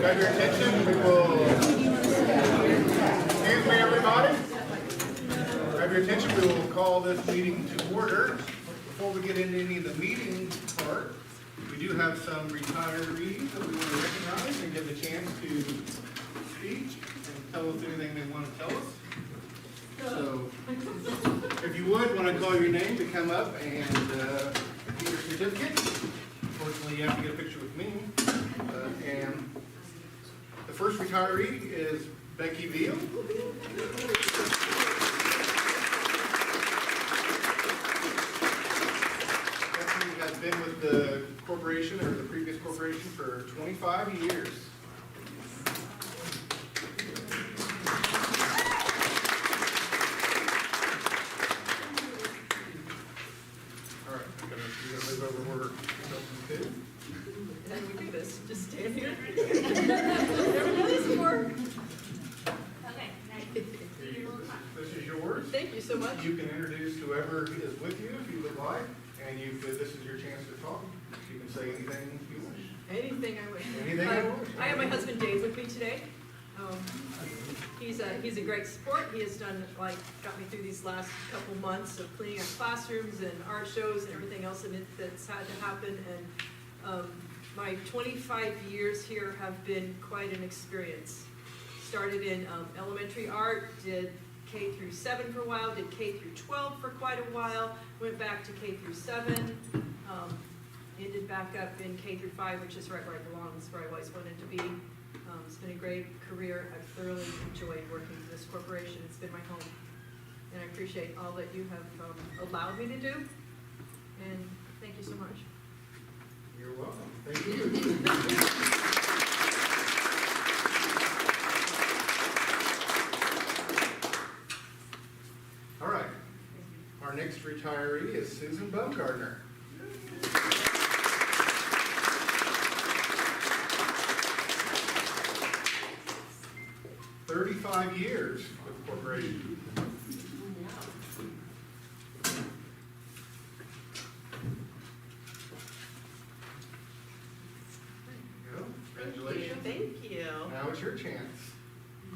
Grab your attention. We will. Excuse me, everybody. Grab your attention. We will call this meeting to order. Before we get into any of the meeting part, we do have some retirees that we want to recognize and give the chance to speak and tell us anything they want to tell us. So, if you would, when I call your name, to come up and get your certificate. Unfortunately, you have to get a picture with me. And the first retiree is Becky Veal. Becky has been with the corporation, or the previous corporation, for 25 years. All right, I'm going to move over where we're going. How do we do this? Just stand here? Everybody's work. Okay, nice. This is yours. Thank you so much. You can introduce whoever is with you if you would like, and this is your chance to talk. You can say anything you wish. Anything I wish. Anything I wish. I have my husband Dave with me today. He's a great sport. He has got me through these last couple months of cleaning up classrooms and art shows and everything else that's had to happen. And my 25 years here have been quite an experience. Started in elementary art, did K through 7 for a while, did K through 12 for quite a while, went back to K through 7, ended back up in K through 5, which is right where I belong, it's where I always wanted to be. It's been a great career. I've thoroughly enjoyed working for this corporation. It's been my home. And I appreciate all that you have allowed me to do. And thank you so much. You're welcome. Thank you. All right. Our next retiree is Susan Baumgartner. 35 years with the corporation. Congratulations. Thank you. Now it's your chance.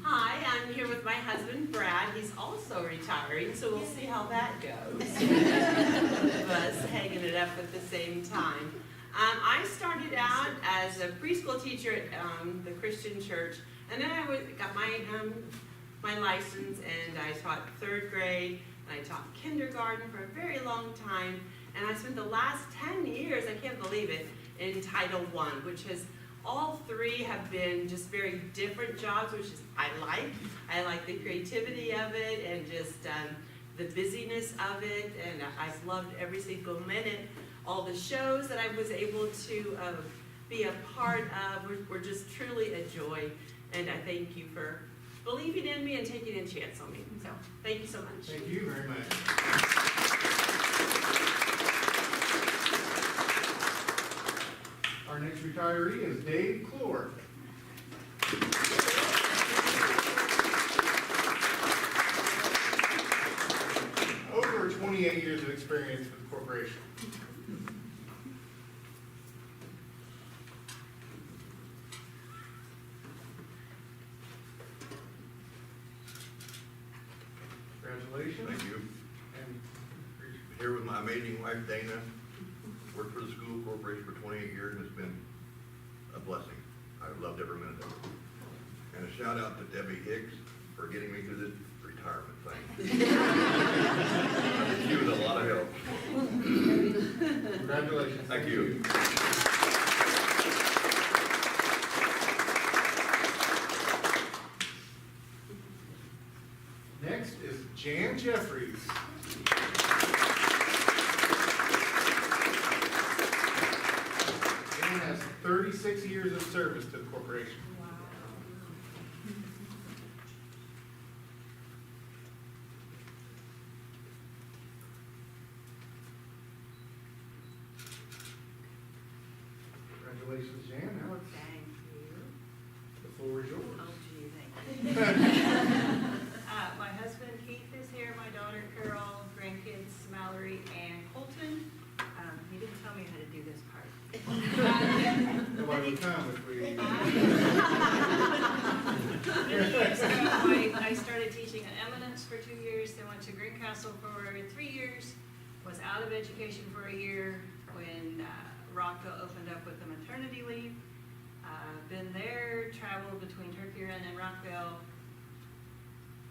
Hi, I'm here with my husband Brad. He's also retiring, so we'll see how that goes. Of us hanging it up at the same time. I started out as a preschool teacher at the Christian church, and then I got my license, and I taught 3rd grade, and I taught kindergarten for a very long time, and I spent the last 10 years, I can't believe it, in Title I, which has all 3 have been just very different jobs, which is I like the creativity of it and just the busyness of it, and I've loved every single minute. All the shows that I was able to be a part of were just truly a joy, and I thank you for believing in me and taking a chance on me. So thank you so much. Thank you very much. Our next retiree is Dave Clore. Over 28 years of experience with the corporation. Congratulations. Thank you. And Here with my amazing wife, Dana. Worked for the school corporation for 28 years, and it's been a blessing. I've loved every minute of it. And a shout out to Debbie Hicks for getting me through this retirement thing. She was a lot of help. congratulations. Thank you. Next is Jan Jeffries. Jan has 36 years of service to the corporation. Congratulations, Jan. Now it's, Thank you. the floor is yours. Oh, gee, thank you. My husband Keith is here, my daughter Carol, grandkids Mallory and Colton. He didn't tell me how to do this part. nobody would come if we. Many years ago, I started teaching at Eminence for 2 years, then went to Greencastle for 3 years, was out of education for a year when Rockville opened up with the maternity leave. Been there, traveled between Turkey and Rockville,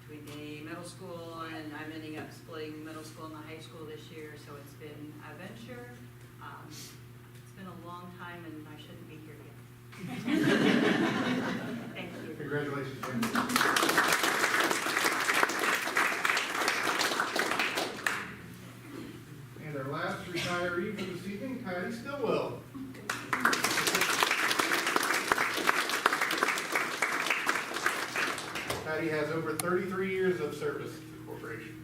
between the middle school, and I'm ending up splitting middle school and the high school this year, so it's been a venture. It's been a long time and I shouldn't be here yet. Thank you. Congratulations, Jen. And our last retiree for this evening, Patty Stillwell. Patty has over 33 years of service to the corporation.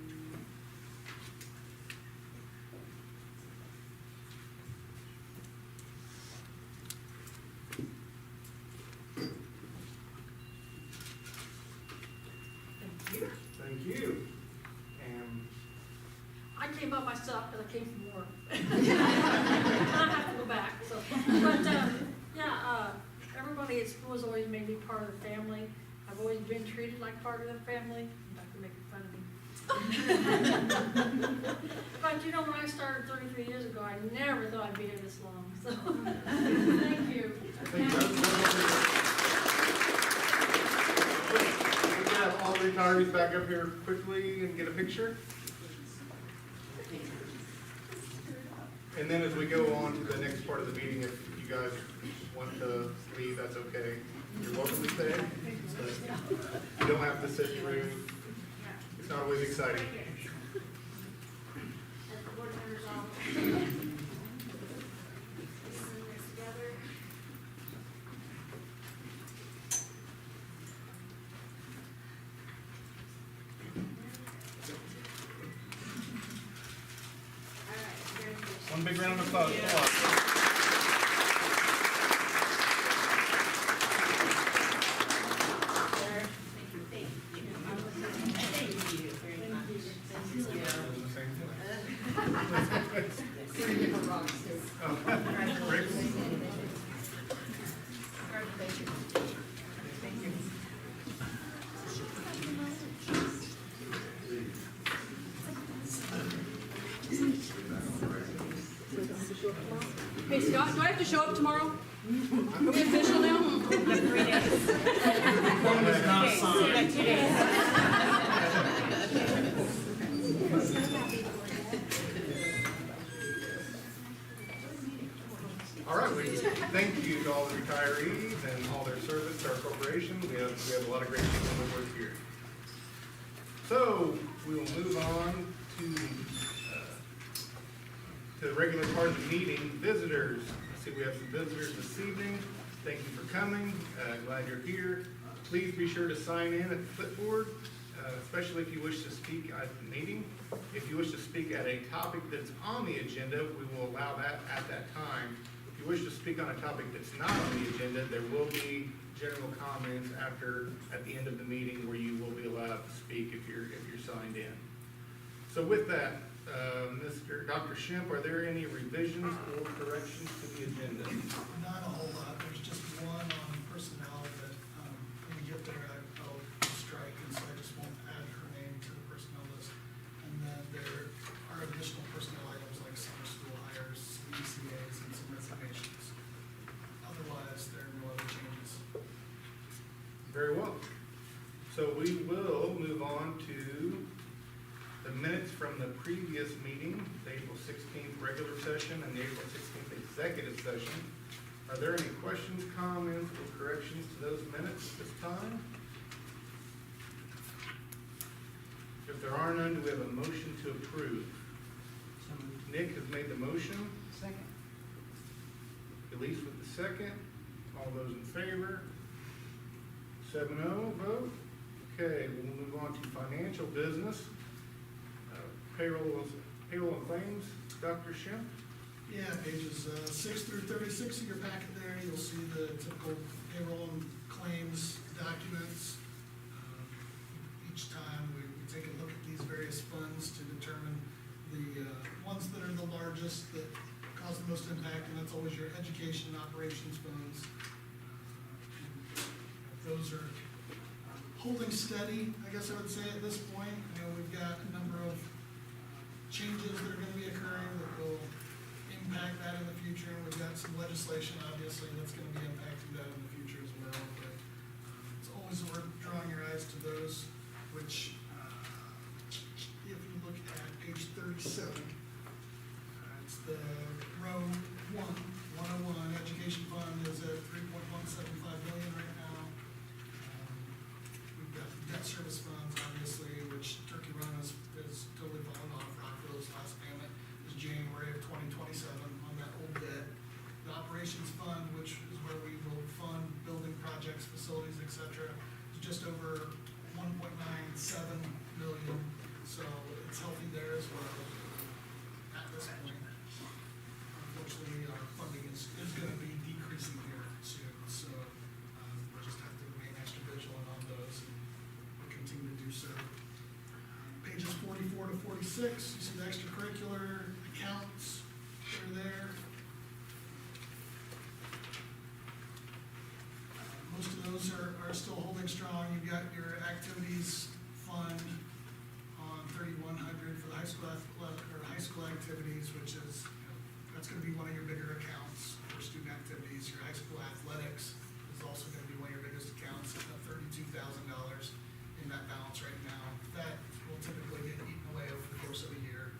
Thank you. Thank you. And I came by myself because I came from work. I have to go back, so, but, everybody at school has always made me part of the family. I've always been treated like part of the family, not to make fun of me. But you know, when I started 33 years ago, I never thought I'd be here this long, so, thank you. thank you. We can have all the retirees back up here quickly and get a picture. And then as we go on to the next part of the meeting, if you guys want to leave, that's okay. You're welcome to stay. But you don't have to sit through. It's not always exciting. As the board members all together. All right, very good. One big round of applause. Hey Scott, do I have to show up tomorrow? Are we official now? All right, we thank you to all the retirees and all their service to our corporation. We have a lot of great people that work here. So we will move on to the regular part of the meeting. Visitors. I see we have some visitors this evening. Thank you for coming. Glad you're here. Please be sure to sign in at the clipboard, especially if you wish to speak at the meeting. If you wish to speak at a topic that's on the agenda, we will allow that at that time. If you wish to speak on a topic that's not on the agenda, there will be general comments at the end of the meeting where you will be allowed to speak if you're signed in. So with that, Dr. Shemp, are there any revisions or corrections to the agenda? Not a whole lot, there's just one on personnel that, when we get there, I'll strike, and so I just won't add her name to the personnel list. And then there are additional personnel items like summer school hires, ECAs, and some resignations. Otherwise, there are no other changes. Very well. So we will move on to the minutes from the previous meeting, the April 16th regular session and the April 16th executive session. Are there any questions, comments, or corrections to those minutes at this time? If there are none, do we have a motion to approve? Nick has made the motion. Second. Elise with the second. All those in favor? 7-0 vote. Okay, we'll move on to financial business. Payroll and claims, Dr. Shemp. Yeah, pages 6 through 36 of your packet there, you'll see the typical payroll and claims documents. Each time we take a look at these various funds to determine the ones that are the largest, that has the most impact, and that's always your education and operations funds. Those are holding steady, I guess I would say at this point. You know, we've got a number of changes that are gonna be occurring that will impact that in the future. And we've got some legislation, obviously, that's gonna be impacting that in the future as well. But it's always worth drawing your eyes to those, which, if you look at page 37, it's the row 101, education fund is at 3.175 million right now. We've got the debt service funds, obviously, which Turkey Run is totally fallen off. Rockville's last payment is January of 2027 on that old debt. The operations fund, which is where we will fund building projects, facilities, et cetera, is just over 1.97 million. So it's healthy there as well at this point. Unfortunately, our funding is gonna be decreasing here soon, so we'll just have to remain extra vigilant on those, and we'll continue to do so. Pages 44 to 46, you see the extracurricular accounts that are there. Most of those are still holding strong. You've got your activities fund on 3,100 for the high school high school activities, which is, that's gonna be one of your bigger accounts for student activities. Your high school athletics is also gonna be one of your biggest accounts, at $32,000 in that balance right now. That will typically get eaten away over the course of a year.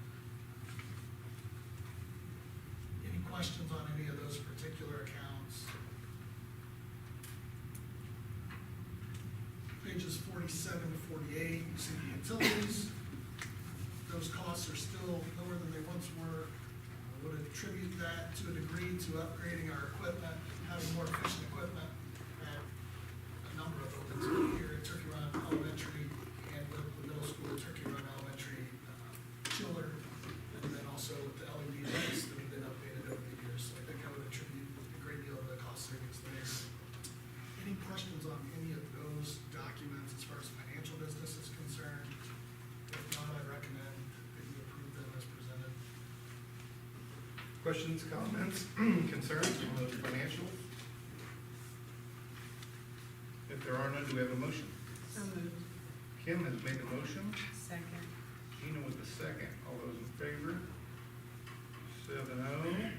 Any questions on any of those particular accounts? Pages 47 to 48, you see the utilities. Those costs are still lower than they once were. Would attribute that to a degree to upgrading our equipment, having more efficient equipment at a number of buildings here at Turkey Run Elementary and the middle school, Turkey Run Elementary chiller, and then also with the LED lights that have been updated over the years. So I think I would attribute a great deal of the cost savings there. Any questions on any of those documents as far as financial business is concerned? If not, I recommend that you approve them as presented. Questions, comments, concerns on those financials? If there are none, do we have a motion? So moved. Kim has made the motion. Second. Tina with the second. All those in favor? 7-0.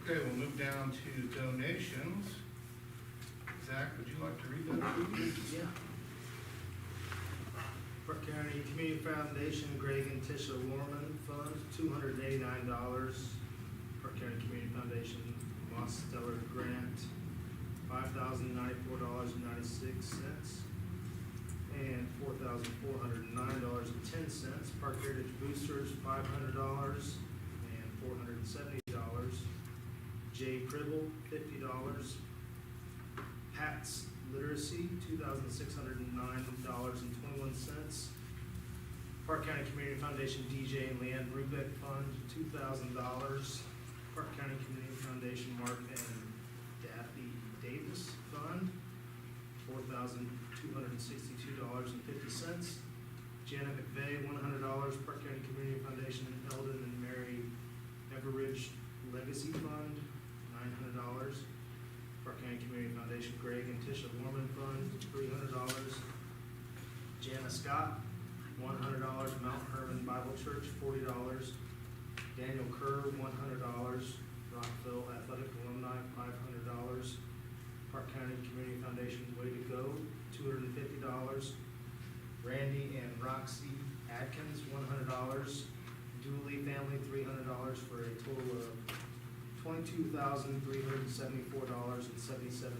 Okay, we'll move down to donations. Zach, would you like to read that, please? Yeah. Park County Community Foundation, Greg and Tisha Warman Fund, $289. Park County Community Foundation, Moss Stellar Grant, $5,094.96. And $4,409.10. Park Heritage Boosters, $500 and $470. Jay Pribble, $50. Pat's Literacy, $2,609.21. Park County Community Foundation DJ and Leanne Rubeck Fund, $2,000. Park County Community Foundation Mark and Daffy Davis Fund, $4,262.50. Janet McVeigh, $100. Park County Community Foundation Eldon and Mary Everidge Legacy Fund, $900. Park County Community Foundation Greg and Tisha Warman Fund, $300. Jana Scott, $100. Mount Herman Bible Church, $40. Daniel Kerr, $100. Rockville Athletic Alumni, $500. Park County Community Foundation Way to Go, $250. Randy and Roxy Atkins, $100. Dooley Family, $300 for a total of $22,374.77.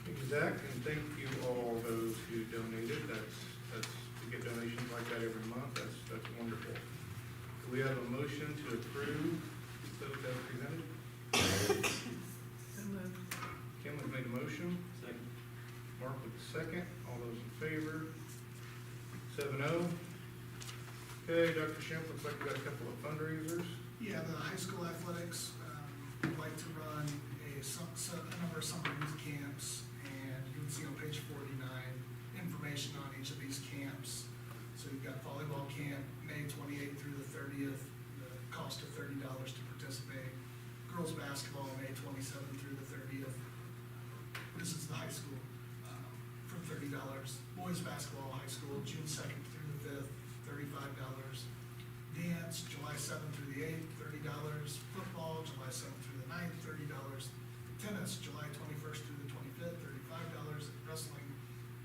Thank you, Zach, and thank you all those who donated. That's, we get donations like that every month. That's wonderful. Do we have a motion to approve those as presented? So moved. Kim has made a motion. Second. Mark with the second. All those in favor? 7-0. Okay, Dr. Schimpf, looks like we got a couple of fundraisers. Yeah, the high school athletics, would like to run a number of summer youth camps, and you can see on page 49, information on each of these camps. So you've got volleyball camp, May 28th through the 30th, the cost of $30 to participate. Girls basketball, May 27th through the 30th. This is the high school, for $30. Boys basketball, high school, June 2nd through the 5th, $35. Dance, July 7th through the 8th, $30. Football, July 7th through the 9th, $30. Tennis, July 21st through the 25th, $35. Wrestling,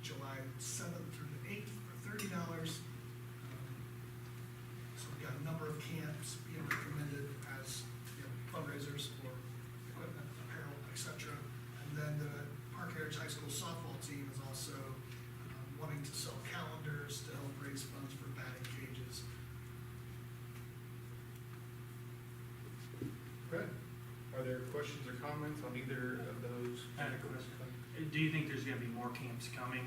July 7th through the 8th for $30. So we've got a number of camps being recommended as, fundraisers for equipment, apparel, etc. And then the Park Heritage High School softball team is also wanting to sell calendars to help raise funds for batting cages. Good. Are there questions or comments on either of those? I have a question. Do you think there's gonna be more camps coming?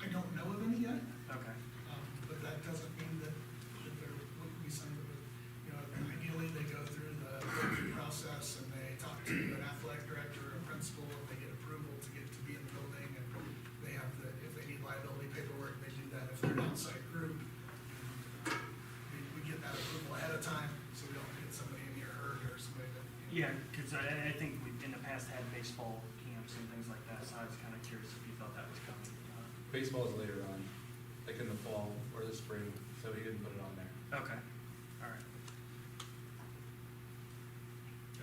I don't know of any yet, Okay. but that doesn't mean that there wouldn't be some that would, ideally they go through the review process and they talk to an athletic director or a principal and they get approval to get to be in the building, and they have the, if they need liability paperwork, they do that. If they're an outside group, we get that approval ahead of time, so we don't get somebody in here hurt or somebody that. Yeah, because I think we in the past had baseball camps and things like that, so I was kind of curious if you thought that was coming. Baseball is later on, like in the fall or the spring, so he didn't put it on there. Okay, all right.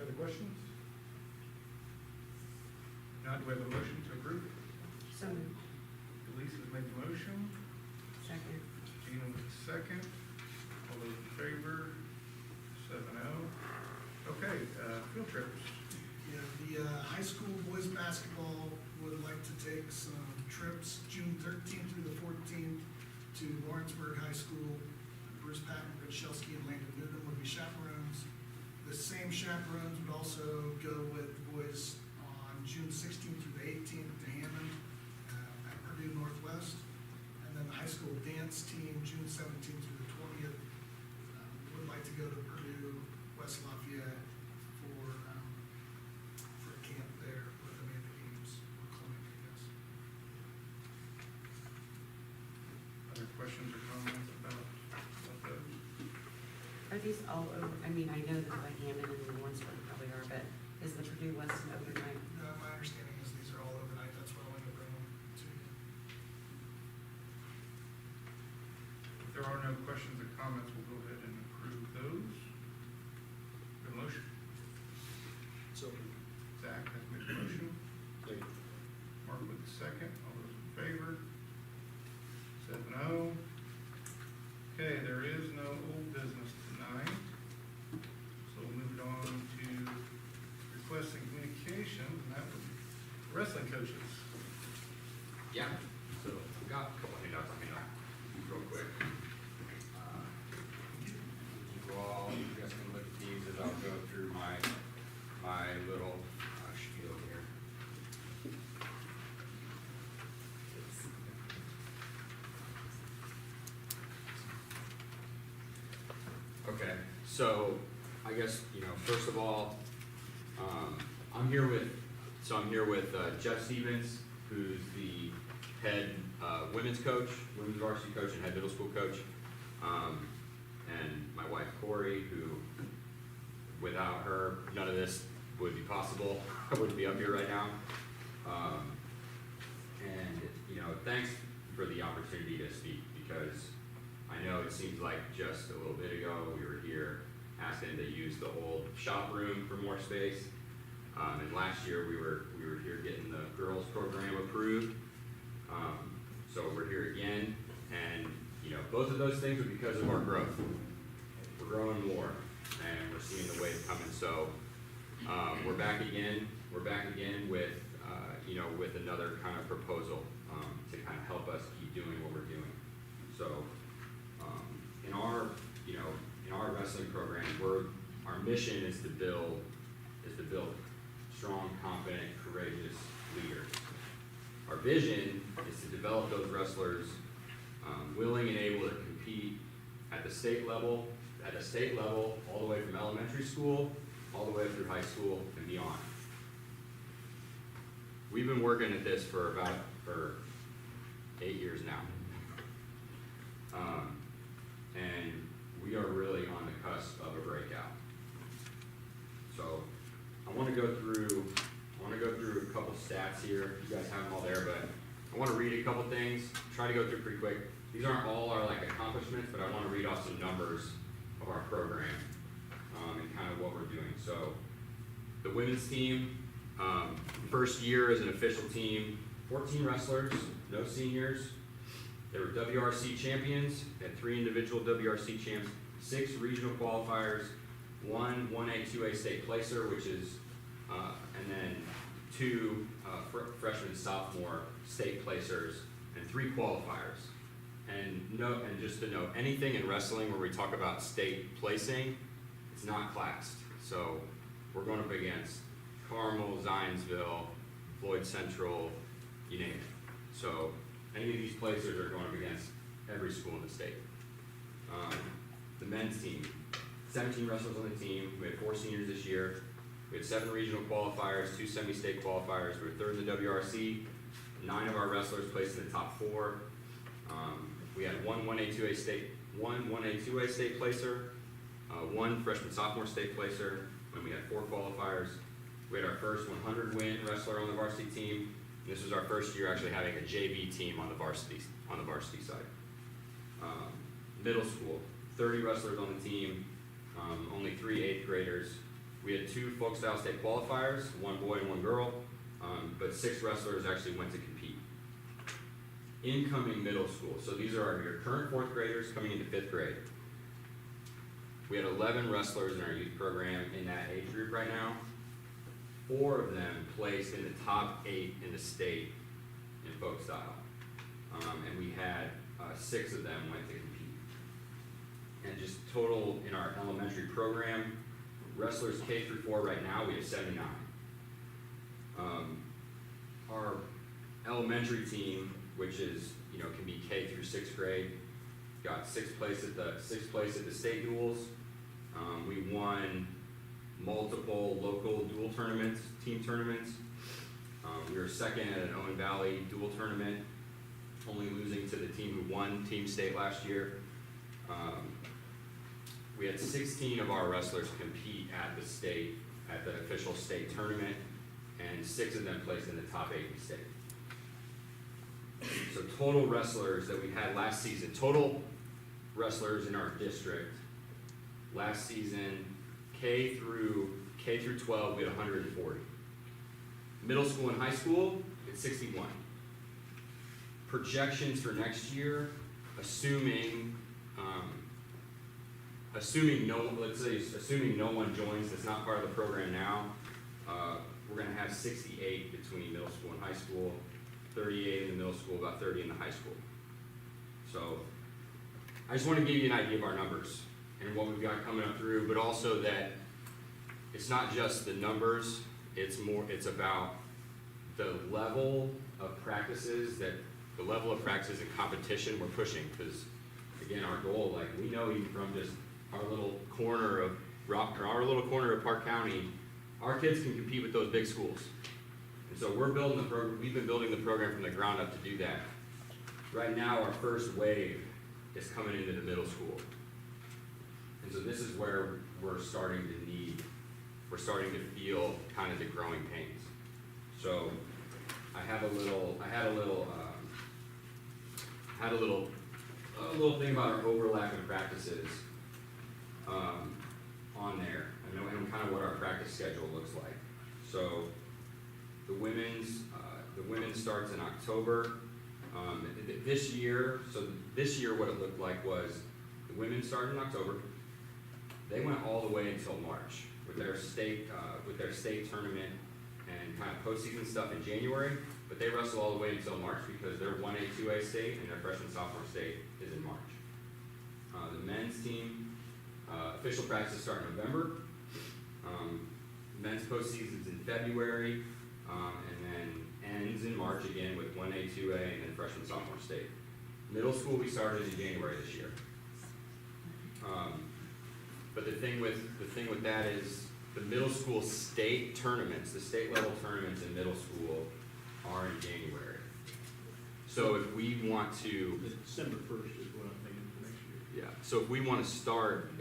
Other questions? Now, do we have a motion to approve? So moved. Elise has made the motion, Second. Gina with the second. All those in favor, 7-0. Okay, field trips. Yeah, the high school boys basketball would like to take some trips June 13th through the 14th to Lawrenceburg High School. Bruce Patton, Rich Shelsky, and Landon Newton would be chaperones. The same chaperones would also go with boys on June 16th through the 18th to Hammond at Purdue Northwest. And then the high school dance team, June 17th through the 20th, would like to go to Purdue, West Lafayette for a camp there with Amanda Games or clinic, I guess. Other questions or comments about those? Are these all over, I mean, I know that like Hammond and Warrensburg probably are, but is the Purdue West an overnight? My understanding is these are all overnight, that's why I wanted to bring them to you. If there are no questions or comments, we'll go ahead and approve those. The motion, So, Zach has made the motion, Mark with the second, all those in favor? 7-0. Okay, there is no old business tonight, so we'll move it on to requests and communications, and that would be wrestling coaches. Yeah, so I've got a couple handouts on me real quick. You guys can look at these as I'll go through my little spiel here. Okay, so I guess, first of all, I'm here with Jeff Stevens, who's the head women's coach, women's varsity coach, and head middle school coach. And my wife Corey, who, without her, none of this would be possible. I wouldn't be up here right now. Thanks for the opportunity to speak, because I know it seems like just a little bit ago we were here asking to use the old shop room for more space. And last year we were here getting the girls program approved. So we're here again, and both of those things are because of our growth. We're growing more, and we're seeing the wave coming. So we're back again. We're back again with with another kind of proposal to kind of help us keep doing what we're doing. So in our wrestling program, our mission is to build strong, confident, courageous leaders. Our vision is to develop those wrestlers willing and able to compete at the state level, all the way from elementary school, all the way through high school and beyond. We've been working at this for 8 years now. And we are really on the cusp of a breakout. So I want to go through a couple stats here. You guys have them all there, but I want to read a couple things. Try to go through pretty quick. These aren't all our like accomplishments, but I want to read off some numbers of our program and kind of what we're doing. So the women's team, first year as an official team, 14 wrestlers, no seniors. They were WRC champions, had 3 individual WRC champs, 6 regional qualifiers, 1 1A, 2A state placer, which is, and then 2 freshman, sophomore state placers, and 3 qualifiers. And just to note, anything in wrestling where we talk about state placing, it's not classed. So we're going up against Carmel, Zionsville, Floyd Central, you name it. So any of these placers are going up against every school in the state. The men's team, 17 wrestlers on the team. We had 4 seniors this year. We had 7 regional qualifiers, 2 semi-state qualifiers. We were 3rd in the WRC. 9 of our wrestlers placed in the top 4. We had 1 1A, 2A state placer, 1 freshman, sophomore state placer, and we had 4 qualifiers. We had our first 100 win wrestler on the varsity team. And this was our first year actually having a JV team on the varsity side. Middle school, 30 wrestlers on the team, only 3 8th graders. We had 2 folk style state qualifiers, 1 boy and 1 girl, but 6 wrestlers actually went to compete. Incoming middle school, so these are your current 4th graders coming into 5th grade. We had 11 wrestlers in our youth program in that age group right now. 4 of them placed in the top 8 in the state in folk style. And we had 6 of them went to compete. And just total in our elementary program, wrestlers K through 4 right now, we have 79. Our elementary team, which is, can be K through 6th grade, got 6th place at the state duels. We won multiple local dual tournaments, team tournaments. We were 2nd at an Owen Valley dual tournament, only losing to the team who won team state last year. We had 16 of our wrestlers compete at the official state tournament, and 6 of them placed in the top 8 in the state. So total wrestlers that we had last season, total wrestlers in our district last season, K through 12, we had 140. Middle school and high school, it's 61. Projections for next year, assuming no one joins that's not part of the program now, we're going to have 68 between middle school and high school, 38 in the middle school, about 30 in the high school. So I just want to give you an idea of our numbers and what we've got coming up through, but also that it's not just the numbers, it's about the level of practices and competition we're pushing. Because again, our goal, like we know even from just our little corner of Park County, our kids can compete with those big schools. And so we've been building the program from the ground up to do that. Right now, our first wave is coming into the middle school. And so this is where we're starting to feel kind of the growing pains. So I had a little thing about our overlapping practices on there, and kind of what our practice schedule looks like. So the women's starts in October. This year what it looked like was the women started in October. They went all the way until March with their state tournament and kind of postseason stuff in January, but they wrestle all the way until March because their 1A, 2A state and their freshman, sophomore state is in March. The men's team, official practices start in November. Men's postseason's in February, and then ends in March again with 1A, 2A, and then freshman, sophomore state. Middle school we started in January this year. But the thing with that is the middle school state tournaments, the state level tournaments in middle school are in January. So if we want to, December 1st is what I'm thinking for next year. yeah, so if we want to start,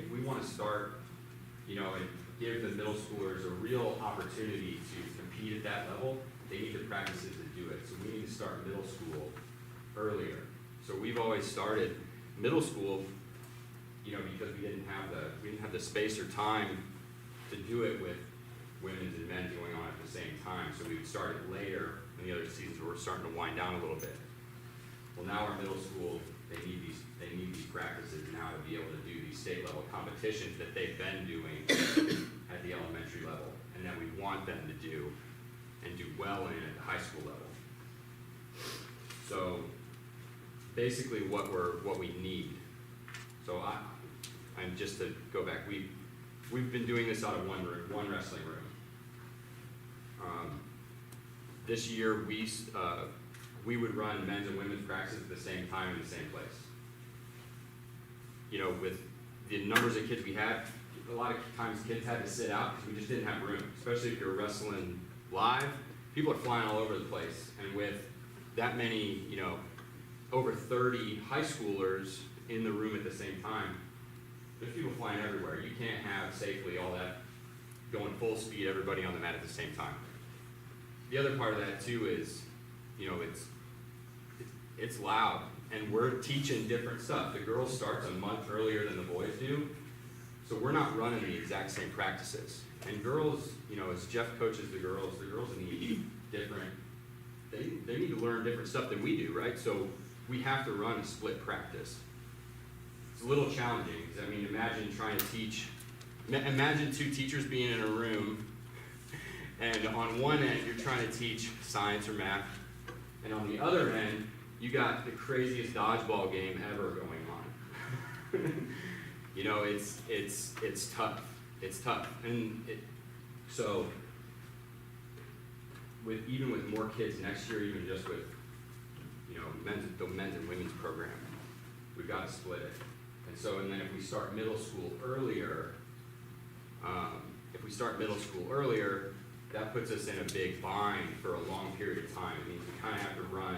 you know, and give the middle schoolers a real opportunity to compete at that level, they need the practices to do it. So we need to start middle school earlier. So we've always started middle school, you know, because we didn't have the space or time to do it with women's and men's going on at the same time. So we would start it later in the other seasons where we're starting to wind down a little bit. Well, now our middle school, they need these practices now to be able to do these state level competitions that they've been doing at the elementary level, and that we want them to do and do well in at the high school level. So basically what we need. So I'm just to go back, we've been doing this out of one wrestling room. This year we would run men's and women's practices at the same time in the same place. You know, with the numbers of kids we had, a lot of times kids had to sit out because we just didn't have room, especially if you're wrestling live. People are flying all over the place, and with that many, you know, over 30 high schoolers in the room at the same time, there's people flying everywhere. You can't have safely all that going full speed, everybody on the mat at the same time. The other part of that too is, you know, it's loud, and we're teaching different stuff. The girls starts a month earlier than the boys do, so we're not running the exact same practices. And girls, you know, as Jeff coaches the girls need different, they need to learn different stuff than we do, right? So we have to run a split practice. It's a little challenging, because I mean, imagine two teachers being in a room, and on one end you're trying to teach science or math, and on the other end you got the craziest dodgeball game ever going on. You know, it's tough. It's tough, and so even with more kids next year, even just with, you know, the men's and women's program, we've got to split it. And then if we start middle school earlier, that puts us in a big bind for a long period of time. It means we kind of have to run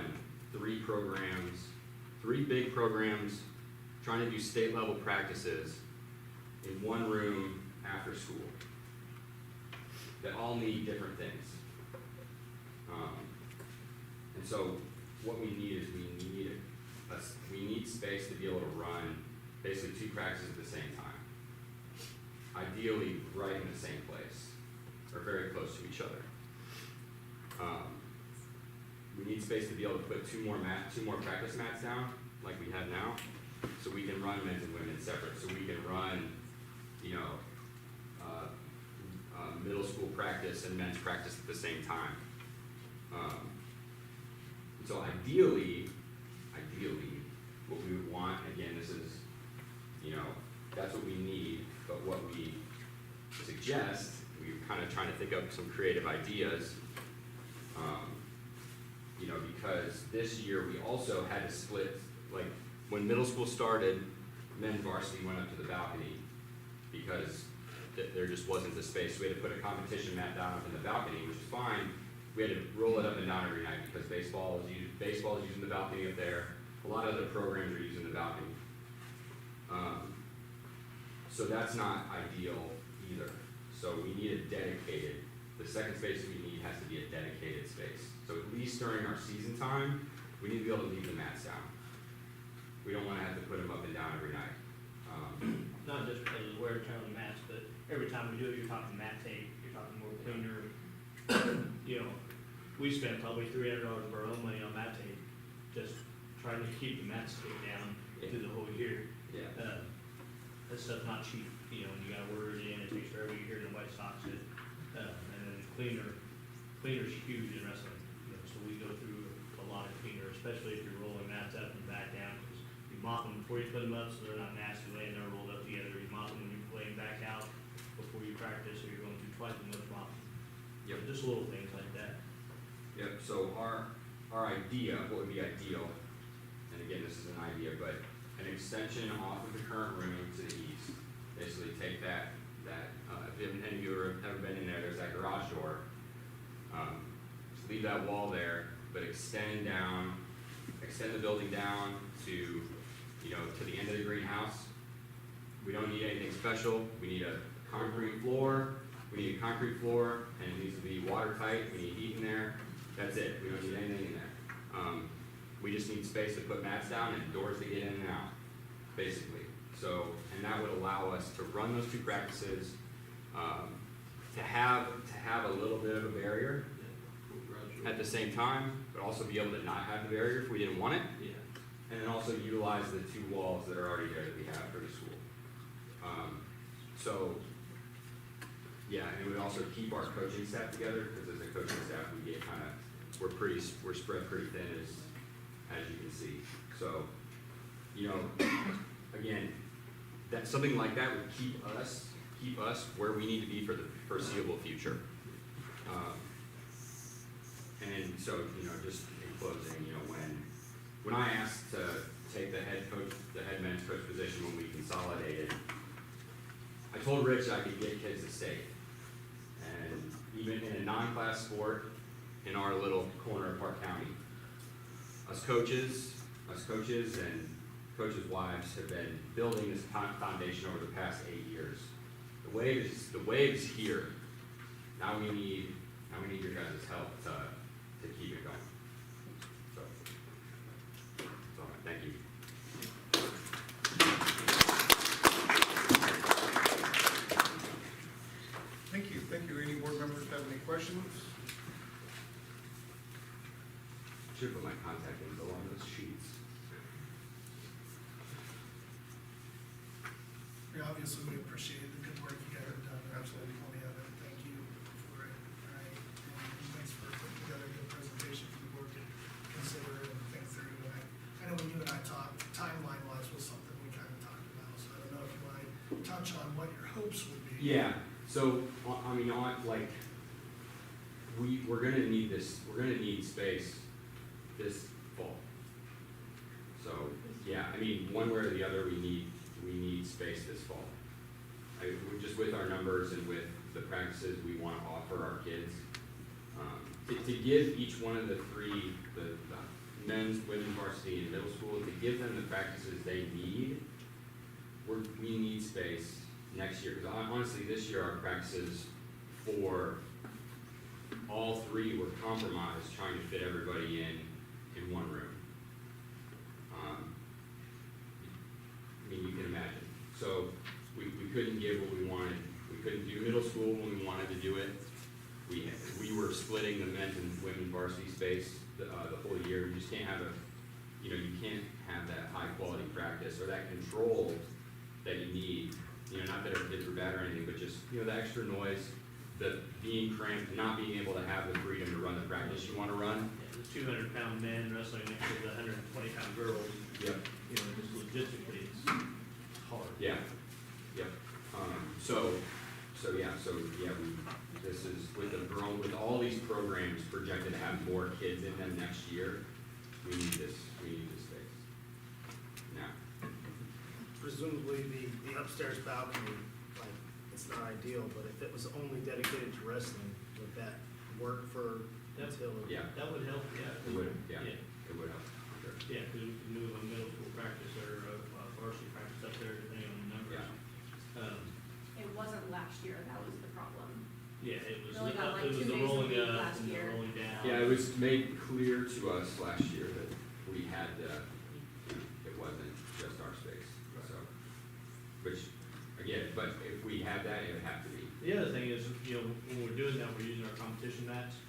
three big programs, trying to do state level practices in one room after school that all need different things. And so what we need is we need space to be able to run basically two practices at the same time. Ideally right in the same place or very close to each other. We need space to be able to put two more practice mats down like we have now, so we can run men's and women's separate, so we can run, you know, middle school practice and men's practice at the same time. So ideally, what we would want, again, this is, you know, that's what we need, but what we suggest, we're kind of trying to think up some creative ideas, you know, because this year we also had to split, like, when middle school started, men's varsity went up to the balcony because there just wasn't the space. We had to put a competition mat down up in the balcony, which is fine. We had to roll it up and down every night because baseball is using the balcony up there. A lot of other programs are using the balcony. So that's not ideal either. So we need the second space we need has to be a dedicated space. So at least during our season time, we need to be able to leave the mats down. We don't want to have to put them up and down every night. Not just because of the wear and tear on the mats, but every time we do it, you're talking mat tape, you're talking more cleaner. You know, we spent probably $300 of our own money on mat tape, just trying to keep the mats tape down through the whole year. Yeah. That stuff's not cheap, you know, you gotta order it in, it takes forever, you hear the White Sox it. And then cleaner's huge in wrestling, you know, so we go through a lot of cleaner, especially if you're rolling mats up and back down, because you mop them before you put them up, so they're not nasty laying there rolled up together. You mop them when you lay them back out before you practice, so you're going through twice as much mopping. Yep. Just little things like that. Yep, so our idea, what would be ideal, and again, this is an idea, but an extension off of the current room to the east. Basically take that if any of you have ever been in there, there's that garage door. Just leave that wall there, but extend down extend the building down to, you know, to the end of the greenhouse. We don't need anything special. We need a concrete floor. We need a concrete floor, and it needs to be watertight. We need heat in there. That's it. We don't need anything in there. We just need space to put mats down and doors to get in and out, basically. So, and that would allow us to run those two practices, to have a little bit of a barrier at the same time, but also be able to not have the barrier if we didn't want it. And then also utilize the two walls that are already there that we have for the school. So, yeah, and it would also keep our coaching staff together, because as a coaching staff, we get kind of, we're spread pretty thin as you can see. So, you know, again, that something like that would keep us where we need to be for the foreseeable future. And so, you know, just in closing, you know, when I asked to take the head men's coach position when we consolidated, I told Rich I could get kids to stay. And even in a non-class sport in our little corner of Park County, us coaches and coaches' wives have been building this foundation over the past 8 years. The wave is here. Now we need your guys' help to keep it going. So, that's all right. Thank you. Thank you. Any board members have any questions? Should put my contact info on those sheets. Yeah, obviously, we appreciate the good work you guys have done. Absolutely. Plenty of it. Thank you for it. All right. And thanks for putting together a good presentation for the board to consider and think through. And I know when you and I talked, timeline-wise was something we kind of talked about. So I don't know if you want to touch on what your hopes would be. Yeah. So I mean, we're gonna need this. We're gonna need space this fall. So yeah, I mean, one way or the other, we need space this fall. We're just with our numbers and with the practices we want to offer our kids, to give each one of the three, the men's, women's varsity, and middle school, to give them the practices they need. We need space next year, because honestly, this year our practices for all three were compromised trying to fit everybody in one room. I mean, you can imagine. So we couldn't give what we wanted. We couldn't do middle school when we wanted to do it. We were splitting the men's and women's varsity space the whole year. You just can't have you can't have that high quality practice or that control that you need. Not that our kids were bad or anything, but just, the extra noise, the being cramped, not being able to have the freedom to run the practice you want to run. Yeah, the 200-pound men wrestling next to the 120-pound girls. Yep. Just logistically, it's hard. Yeah. Yep. This is with all these programs projected to have more kids in them next year. We need this space. Now. Presumably the upstairs balcony, like, it's not ideal, but if it was only dedicated to wrestling, would that work for until? Yeah. That would help, yeah. It would, yeah. Yeah. It would help, for sure. Yeah, because we could move a middle school practice or a varsity practice up there depending on the numbers. It wasn't last year, that was the problem. Yeah, it was, We only got like it was 2 the days a rolling week up last and the year. rolling down. Yeah, it was made clear to us last year that we had, it wasn't just our space, so. Which, again, but if we had that, it would have to be. The other thing is, when we're doing that, we're using our competition mats.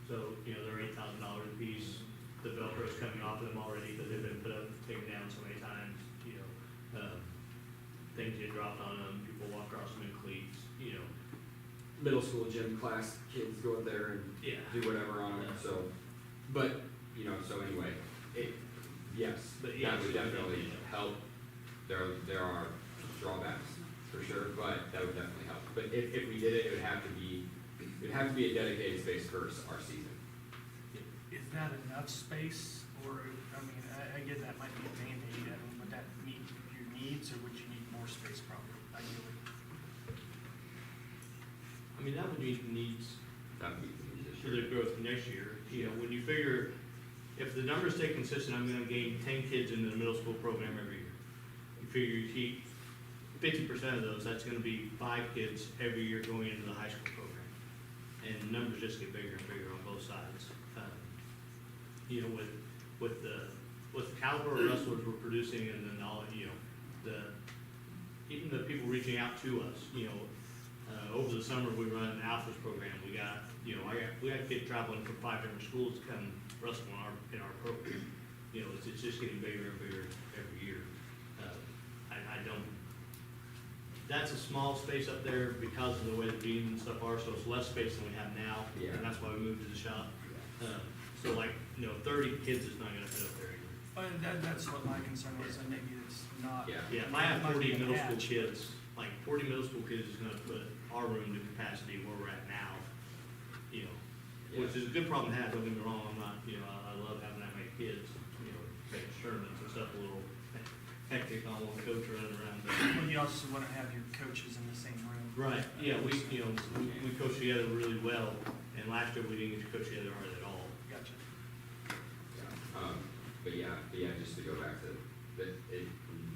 So, they're $8,000 a piece. The Velcro's coming off of them already because they've been put up, taken down so many times, things get dropped on them, people walk across them in cleats, Middle school gym class, kids go up there and Yeah. do whatever on it, so. But, so anyway, yes, But yeah, that would so, definitely help. There are drawbacks, for sure, but that would definitely help. But if we did it, it'd have to be a dedicated space for our season. Is that enough space, or, I get that might be a Band-Aid, would that meet your needs, or would you need more space probably, ideally? that would meet the needs That would be the for the growth next year. When you figure if the numbers stay consistent, I'm gonna gain 10 kids into the middle school program every year. You figure you keep 50% of those, that's gonna be 5 kids every year going into the high school program. And the numbers just get bigger and bigger on both sides. You know, with the caliber of wrestlers we're producing, and then all, you know, even the people reaching out to us, you know, over the summer we run an Alphas program. We got, you know, we got kids traveling from 5 different schools to come wrestle in our program. You know, it's just getting bigger and bigger every year. I don't. That's a small space up there because of the way the beams and stuff are, so it's less space than we have now. Yeah. And that's why we moved to the shop. So like, you know, 30 kids is not gonna fit up there either. But that's what my concern was, and maybe it's not. Yeah. Yeah, if I have Might 40 be a middle school patch. kids, like 40 middle school kids is gonna put our room to capacity where we're at now, you know, which is a good problem to have, don't get me wrong, I'm not, you know, I love having that many kids, you know, making tournaments and stuff a little hectic on one coach running around. Well, you also wanna have your coaches in the same room. Right, yeah, we coach together really well, and last year we didn't get to coach together hardly at all. Gotcha. But yeah, just to go back to,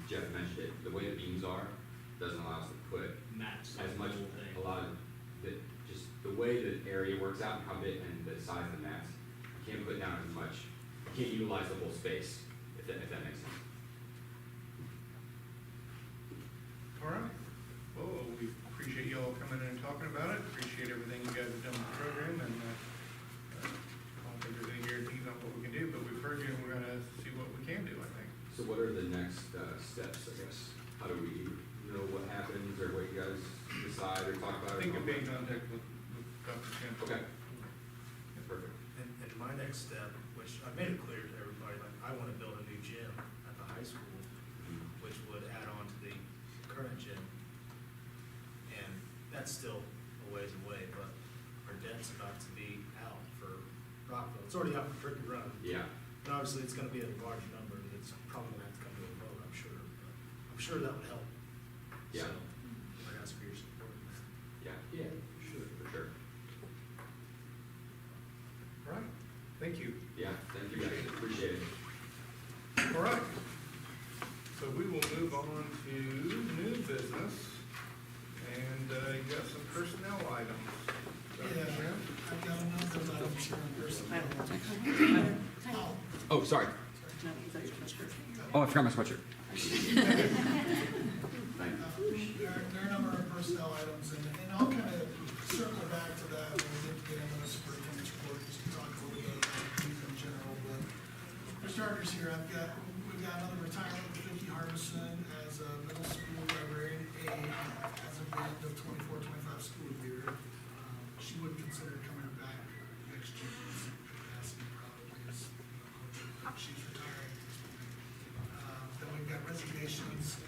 Jeff mentioned it, the way the beams are, doesn't allow us to put Mats, as much, the whole thing. a lot of, just the way the area works out, and how big, and the size of the mats, you can't put down as much, you can't utilize the whole space, if that makes sense. All right. Well, we appreciate you all coming in and talking about it. Appreciate everything you guys have done with the program, and I don't think there's any guarantees on what we can do, but we've heard you and we're gonna see what we can do, I think. So what are the next steps, I guess? How do we know what happens, or what you guys decide or talk about? I think or you'll be in contact with Dr. Champ. Okay. Yeah, perfect. And my next step, which I made it clear to everybody, like, I wanna build a new gym at the high school, which would add on to the current gym. And that's still a ways away, but our debt's about to be out for Rockville. It's already out for Turkey Run. Yeah, And obviously, it's gonna be a large number, and it's probably gonna have to come to a vote, I'm sure, but I'm sure that would help. Yeah. So, I'd ask for your support in that. yeah, sure, for sure. All right. Thank you. Yeah, thank you guys, appreciate it. All right. So we will move on to new business, and you got some personnel items. Dr. Yeah, Champ? I've got a number of items here on personnel. Oh, sorry. Oh, I forgot my sweatshirt. There are a number of personnel items, and I'll kind of circle back to that when we get to the end of the superintendent's report, just to talk a little bit about youth in general. But for starters here, we've got another retirement with Vicki Harbison as a middle school librarian aide as of the end of 24-25 school year. She would consider coming back next year. Capacity probably is, she's retiring. Then we've got resignations.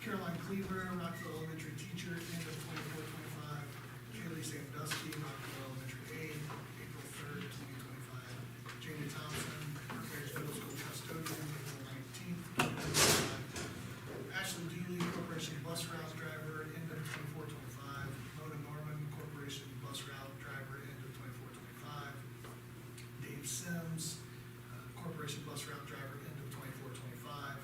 Caroline Cleaver, Rockville Elementary teacher, end of 24-25. Kaylee Sandusky, Rockville Elementary aide, April 3rd, 2025. Jamie Thompson, Fairfax Middle School custodian, April 19th, 2025. Ashley Deely, Corporation bus route driver, end of 24-25. Mona Norman, Corporation bus route driver, end of 24-25. Dave Sims, Corporation bus route driver, end of 24-25.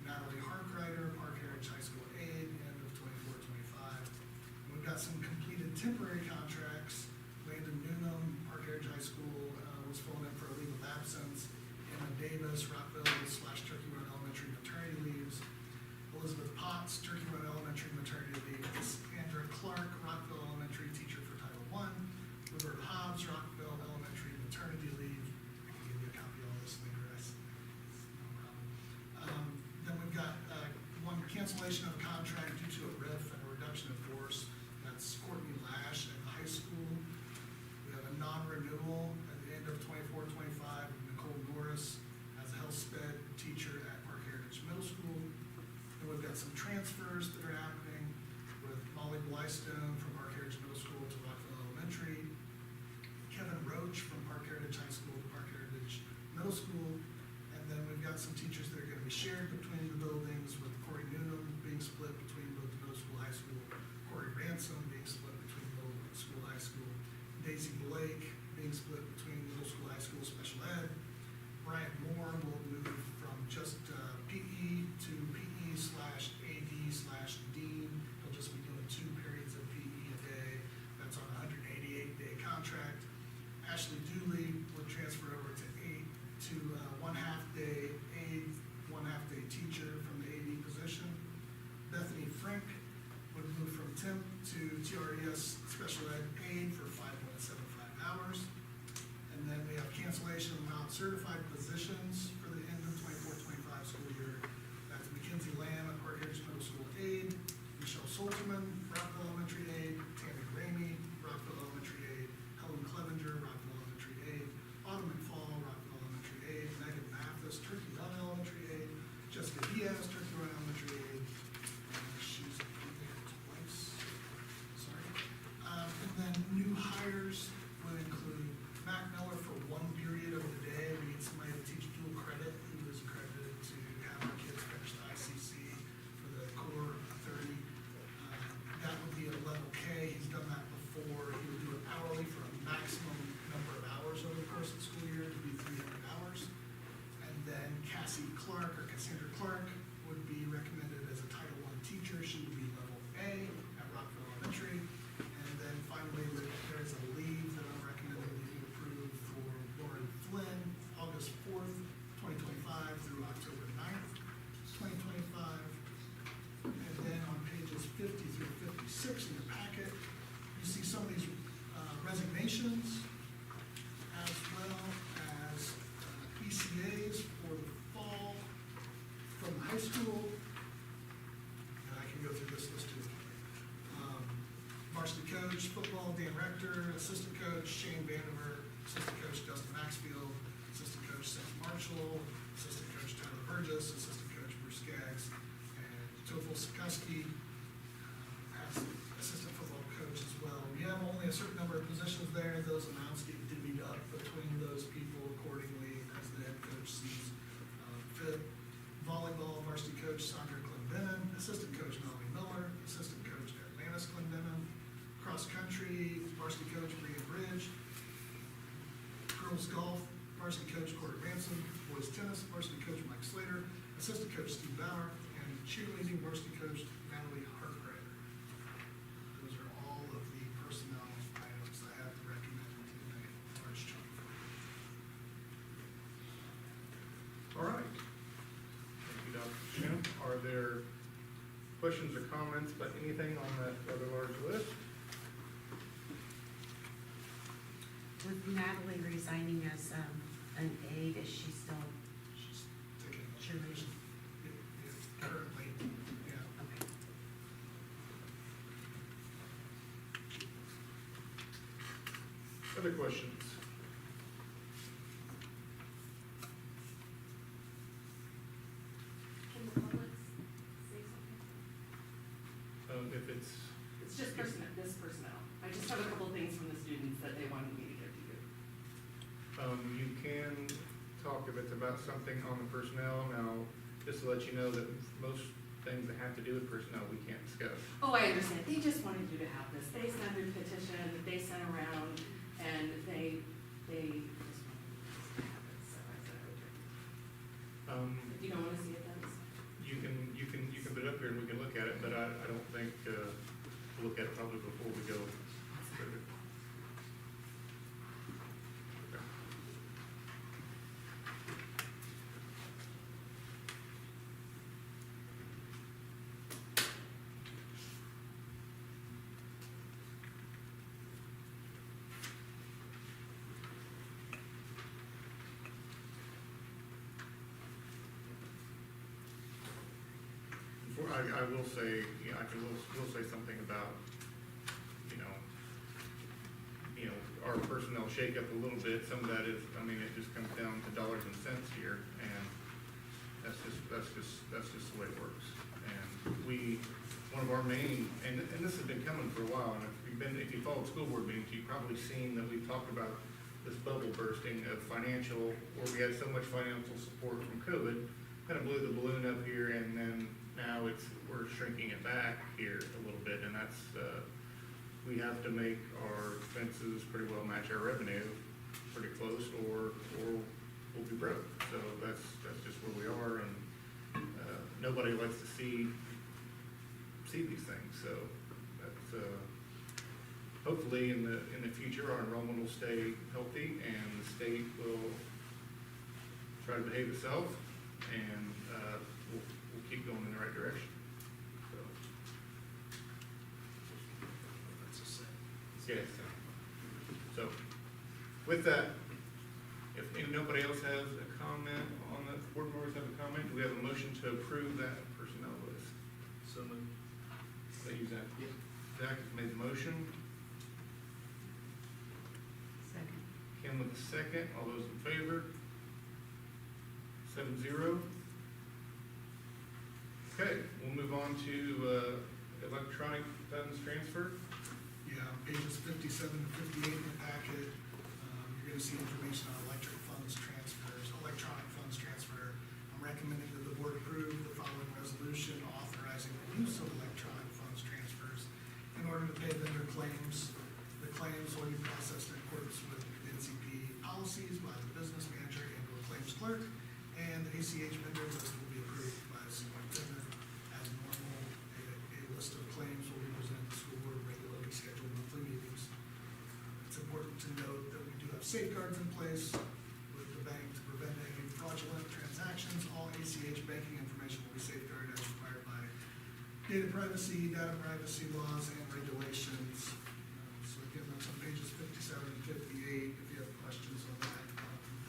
Natalie Harkrider, Park Heritage High School aide, end of 24-25. We've got some completed temporary contracts. Landon Noonan, Park Heritage High School, was filling in for a leave of absence. Emma Davis, Rockville / Turkey Run Elementary maternity leaves. Elizabeth Potts, Turkey Run Elementary maternity leaves. Andrea Clark, Rockville Elementary teacher for Title I. Roberta Hobbs, Rockville Elementary maternity leave. I can give you a copy of all this later, guys. No problem. Then we've got one cancellation of a contract due to a RIF and a reduction in force. That's Courtney Lash at the high school. We have a non-renewal at the end of 24-25 of Nicole Norris as a health sped teacher at Park Heritage Middle School. Then we've got some transfers that are happening with Molly Blystone from Park Heritage Middle School to Rockville Elementary. Kevin Roach from Park Heritage High School to Park Heritage Middle School. And then we've got some teachers that are gonna be shared between the buildings, with Corey Noonan being split between both the middle school, high school, Corey Ransom being split between middle school, high school, Daisy Blake being split between middle school, high school, special ed, Brian TRES special ed aid for 5.75 hours. And then we have cancellation of non-certified positions for the end of 24-25 school year. That's Mackenzie Lamb at Park Ridge Middle School aide, Michelle Solterman, Rockville Elementary aide, Tammy Ramey, Rockville Elementary aide, Helen Clevenger, Rockville Elementary aide, Autumn McFall, Rockville Elementary aide, Megan Mathis, Turkey Run Elementary aide, Jessica Diaz, Turkey Run Elementary aide. She's been there twice, sorry. And then new hires would include Mac Miller for 1 period of the day. We need somebody to teach dual credit. He was accredited to have our kids finish the ICC for the core 30. That would be a level K. He's done that before. He would do it hourly for a maximum number of hours over the course of the school year to be 300 hours. And then Cassie Clark or Cassandra Clark would be recommended as a Title I teacher. She would be level A at Rockville Elementary. And then finally, there's a leave that I'm recommending that you approve for Lauren Flynn, August 4th, 2025 through October 9th, 2025. And then on pages 50 through 56 in your packet, you see some of these resignations as well as ECAs for the fall from the high school. And I can go through this list too. Varsity coach, football, Dan Rector, assistant coach, Shane Vandiver, assistant coach, Dustin Maxfield, assistant coach, Seth Marshall, assistant coach, Tyler Burgess, assistant coach, Bruce Skaggs, and Tofel Sikoski, as assistant football coach as well. We have only a certain number of positions there. Those amounts get divvied up between those people accordingly as the head coach sees fit. Volleyball, varsity coach, Sandra Clendenin, assistant coach, Melanie Miller, assistant coach, Atlantis Clendenin, cross country, varsity coach, Bria Bridge, girls golf, varsity coach, Corey Ransom, boys tennis, varsity coach, Mike Slater, assistant coach, Steve Bauer, and cheerleading, varsity coach, Natalie Hartgreater. Those are all of the personnel items I have to recommend in a large chunk. All right. Thank you, Dr. Shem. Are there questions or comments about anything on that rather large list? With Natalie resigning as an aide, is she still She's taking a cheerleading? currently, yeah. Okay. Other questions? Can the public say something? If it's, It's just this personnel. I just have a couple things from the students that they wanted me to give to you. you can talk if it's about something on the personnel. Now, just to let you know that most things that have to do with personnel, we can't discuss. Oh, I understand. They just wanted you to have this. They sent a petition that they sent around, and they just wanted you to have it, so I said, okay. If you don't want to see it, then it's You can put it up here and we can look at it, but I don't think, we'll look at it probably before we go further. Okay. Before, I will say, will say something about, our personnel shake up a little bit. Some of that is, it just comes down to dollars and cents here, and that's just the way it works. And one of our main, and this has been coming for a while, and if you followed school board meetings, you've probably seen that we've talked about this bubble bursting of financial, where we had so much financial support from COVID, kind of blew the balloon up here, and then now we're shrinking it back here a little bit, and that's, we have to make our expenses pretty well match our revenue pretty close, or we'll be broke. So that's just where we are, and nobody likes to see these things. So that's hopefully in the future our enrollment will stay healthy and the state will try to behave itself, and we'll keep going in the right direction. So Yes. So, with that, if nobody else has a comment on the, board members have a comment, do we have a motion to approve that personnel list? So moved. They use that. Zach has made the motion. Second. Kim with the second. All those in favor? 7-0. Okay, we'll move on to electronic funds transfer. Yeah, on pages 57 to 58 in the packet, you're gonna see information on electronic funds transfer. I'm recommending that the board approve the following resolution authorizing the use of electronic funds transfers in order to pay vendor claims. The claims will be processed in accordance with NCP policies by the business manager and the claims clerk, and the ACH vendor list will be approved by the superintendent. As normal, a list of claims will be presented to the school board regularly scheduled monthly meetings. It's important to note that we do have safeguards in place with the bank to prevent any fraudulent transactions. All ACH banking information will be safeguarded as required by data privacy laws and regulations. So again, that's on pages 57 and 58, if you have questions on that.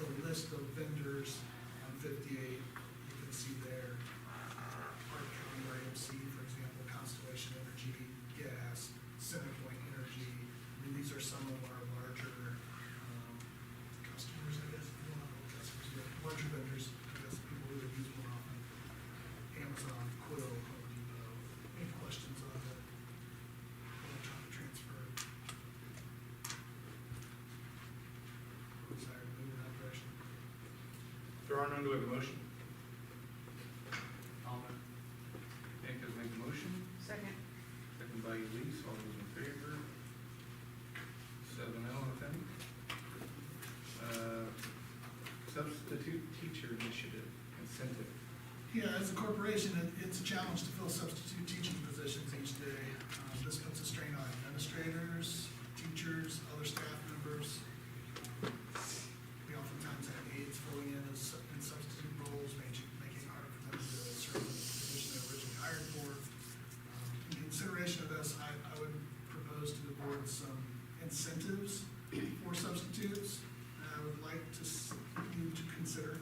The list of vendors on 58, you can see there. Park County RMC, for example, Constellation Energy, Gas, CenterPoint Energy. I mean, these are some of our larger customers, I guess. I don't know what customers, but larger vendors, I guess, people who would use more often. Amazon, Quill, Home Depot. Any questions on the electronic transfer? Desire to move in that direction? If there are none, do we have a motion? Nick has made the motion. Second. Second by Lease. All those in favor? 7-0, I think. Substitute teacher initiative incentive. Yeah, as a corporation, it's a challenge to fill substitute teaching positions each day. This puts a strain on administrators, teachers, other staff members. We oftentimes have aides filling in substitute roles, making it harder for them to serve in the position they were originally hired for. In consideration of this, I would propose to the board some incentives for substitutes. I would like you to consider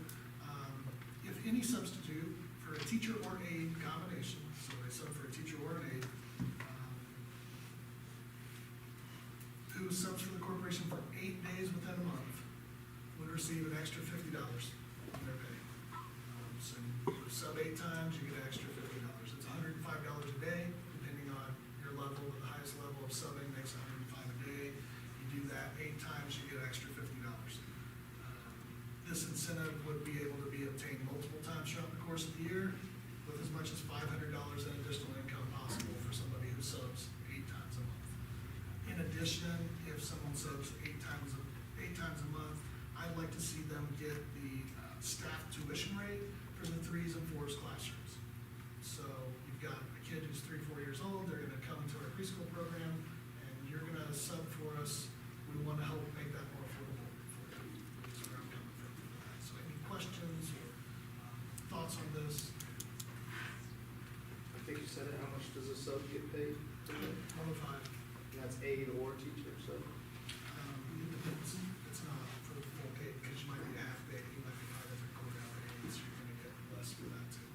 if any substitute for a teacher or aide combination, so they sub for a teacher or an aide, who subs for the corporation for 8 days within a month, would receive an extra $50 in their pay. So you sub 8 times, you get an extra $50. It's $105 a day, depending on your level, but the highest level of subbing makes $105 a day. You do that 8 times, you get an extra $50. This incentive would be able to be obtained multiple times throughout the course of the year, with as much as $500 in additional income possible for somebody who subs 8 times a month. In addition, if someone subs 8 times a month, I'd like to see them get the staff tuition rate for the 3s and 4s classrooms. So you've got a kid who's 3-4 years old, they're gonna come into our preschool program, and you're gonna sub for us. We wanna help make that more affordable for you. That's where I'm coming from. So any questions or thoughts on this? I think you said it, how much does a sub get paid? 105. And that's aide or teacher, so. It depends. It's not for the full pay, because you might be half day, you might be 5 or 3/4 hour aides, you're gonna get less for that too.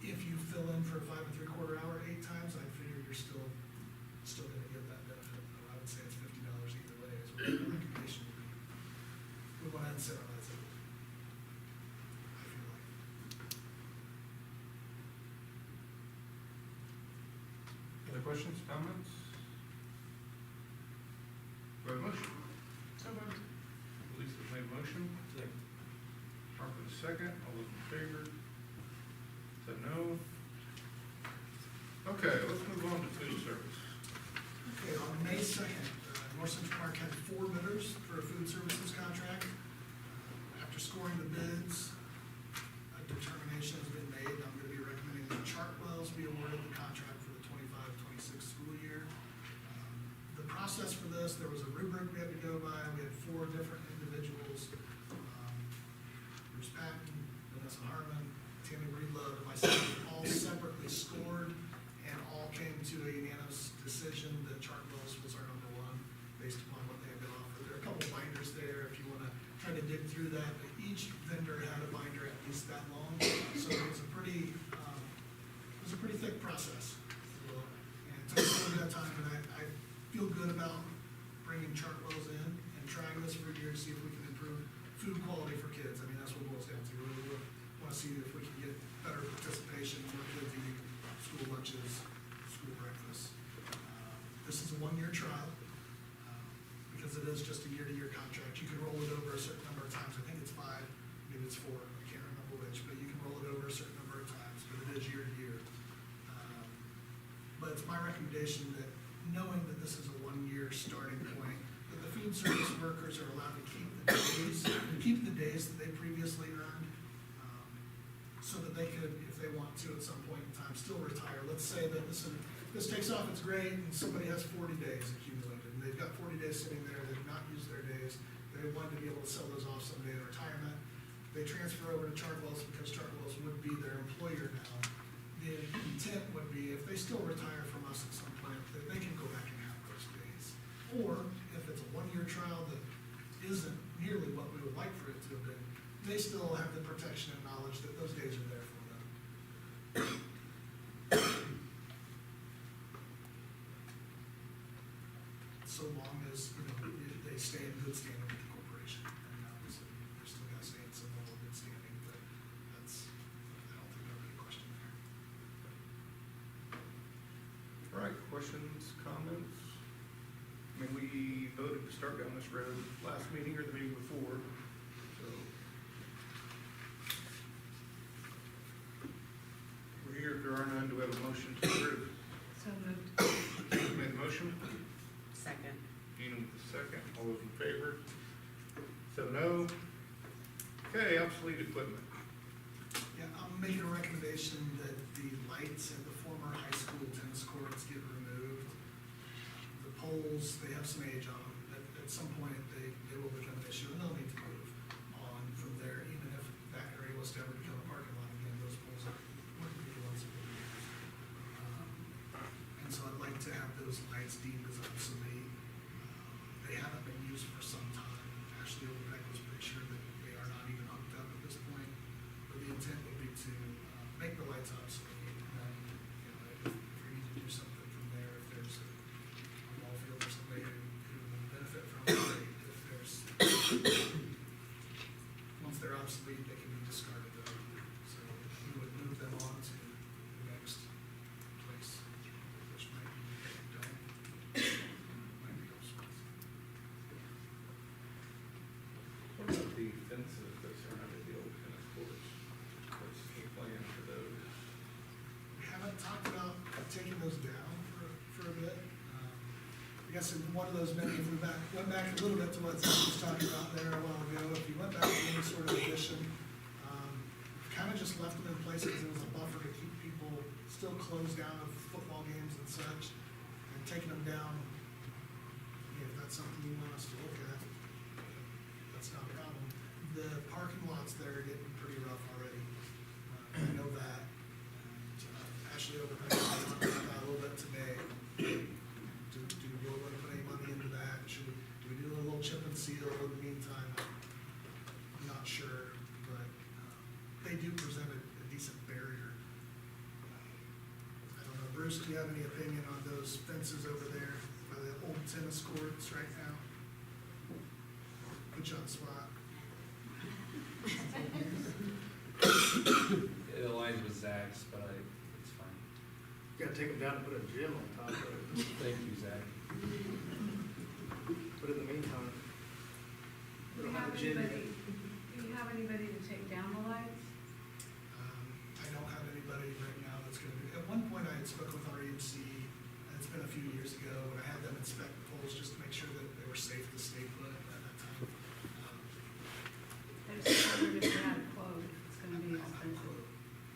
If you fill in for a 5 3/4 hour 8 times, I figure you're still gonna get that benefit. I would say it's $50 either way, is what the recommendation would be. We wanna incentivize it. I feel like. Other questions, comments? Do we have a motion? Lisa made a motion. Mark with a second. All those in favor? Said no. Okay, let's move on to food service. Okay, on May 2nd, North Central Park had 4 bidders for a food services contract. After scoring the bids, a determination has been made. I'm going to be recommending that Chartwells be awarded the contract for the 25-26 school year. The process for this, there was a rubric we had to go by. We had 4 different individuals. Bruce Patton, Vanessa Harmon, Tammy Breedlove, and myself all separately scored and all came to a unanimous decision that process. So, and it took a little bit of time, but I feel good about bringing Chartwell's in and trying this for a year to see if we can improve food quality for kids. I mean, that's what it boils down to. We really want to see if we can get better participation, more kids eating school lunches, school breakfast. This is a one-year trial, because it is just a year-to-year contract. You can roll it over a certain number of times. I think it's 5, maybe it's 4, I can't remember which, but you can roll it over a certain number of times, but it is year-to-year. But it's my recommendation that, knowing that this is a one-year starting point, that the food service workers are allowed to keep the days that they previously earned, so that they could, if they want to at some point in time, still retire. Let's say that this takes off, it's great, and somebody has 40 days accumulated, and they've got 40 days sitting there, they've not used their days, they wanted to be able to sell those off someday in retirement. They transfer over to Chartwell's because Chartwell's would be their employer now. The intent would be, if they still retire from us at some point, that they can go back and have those days. Or if it's a one-year trial that isn't nearly what we would like for it to have been, they still have the protection and knowledge that those days are there for them. So long as, they stay in good standing with the corporation. And obviously, they're still gonna stay in some level of good standing, but that's, I don't think there'll be a question there. All right, questions, comments? I mean, we voted to start down this road last meeting or the meeting before, so. We're here, if there are none, do we have a motion to approve? So moved. Made a motion, Second. Gina with the second, all those in favor? 7-0. Okay, obsolete equipment. Yeah, I'm making a recommendation that the lights at the former high school tennis courts get removed. The poles, they have some age on them. At some point, they will become an issue, and they'll need to move on from there. Even if that area was to ever become a parking lot again, those poles wouldn't be the ones that would be used. And so I'd like to have those lights deemed as obsolete. They haven't been used for some time. Ashley Overbeck was pretty sure that they are not even hooked up at this point. But the intent would be to make the lights obsolete. And then, if we need to do something from there, if there's a ball field or somebody who will benefit from it, great. If there's, once they're obsolete, they can be discarded though. So we would move them on to the next place, which might be done. Might be elsewhere. What about the fences that surrounded the old tennis courts? What's the plan for those? We haven't talked about taking those down for a bit. I guess in one of those meetings, we went back a little bit to what Zach was talking about there a while ago. If you went back to any sort of addition, kind of just left them in place because it was a buffer to keep people still closed down of football games and such, and taking them down, if that's something you want us to look at, that's not a problem. The parking lots there are getting pretty rough already. I know that. And, Ashley Overbeck talked about that a little bit today. Do we really want to put any money into that? Do we do a little chip and seal in the meantime? I'm not sure, but they do present a decent barrier. I don't know, Bruce, do you have any opinion on those fences over there by the old tennis courts right now? Put you on the spot. It aligns with Zach's, but it's fine. Gotta take them down and put a gym on top of it. Thank you, Zach. But in the meantime, we Do don't you have have a gym. anybody to take down the lights? I don't have anybody right now that's gonna do, at one point I had spoken with our EMC, and it's been a few years ago, and I had them inspect the poles just to make sure that they were safe to stay put at that time. I just wondered if you had a quote, it's gonna be I don't have a expensive. clue.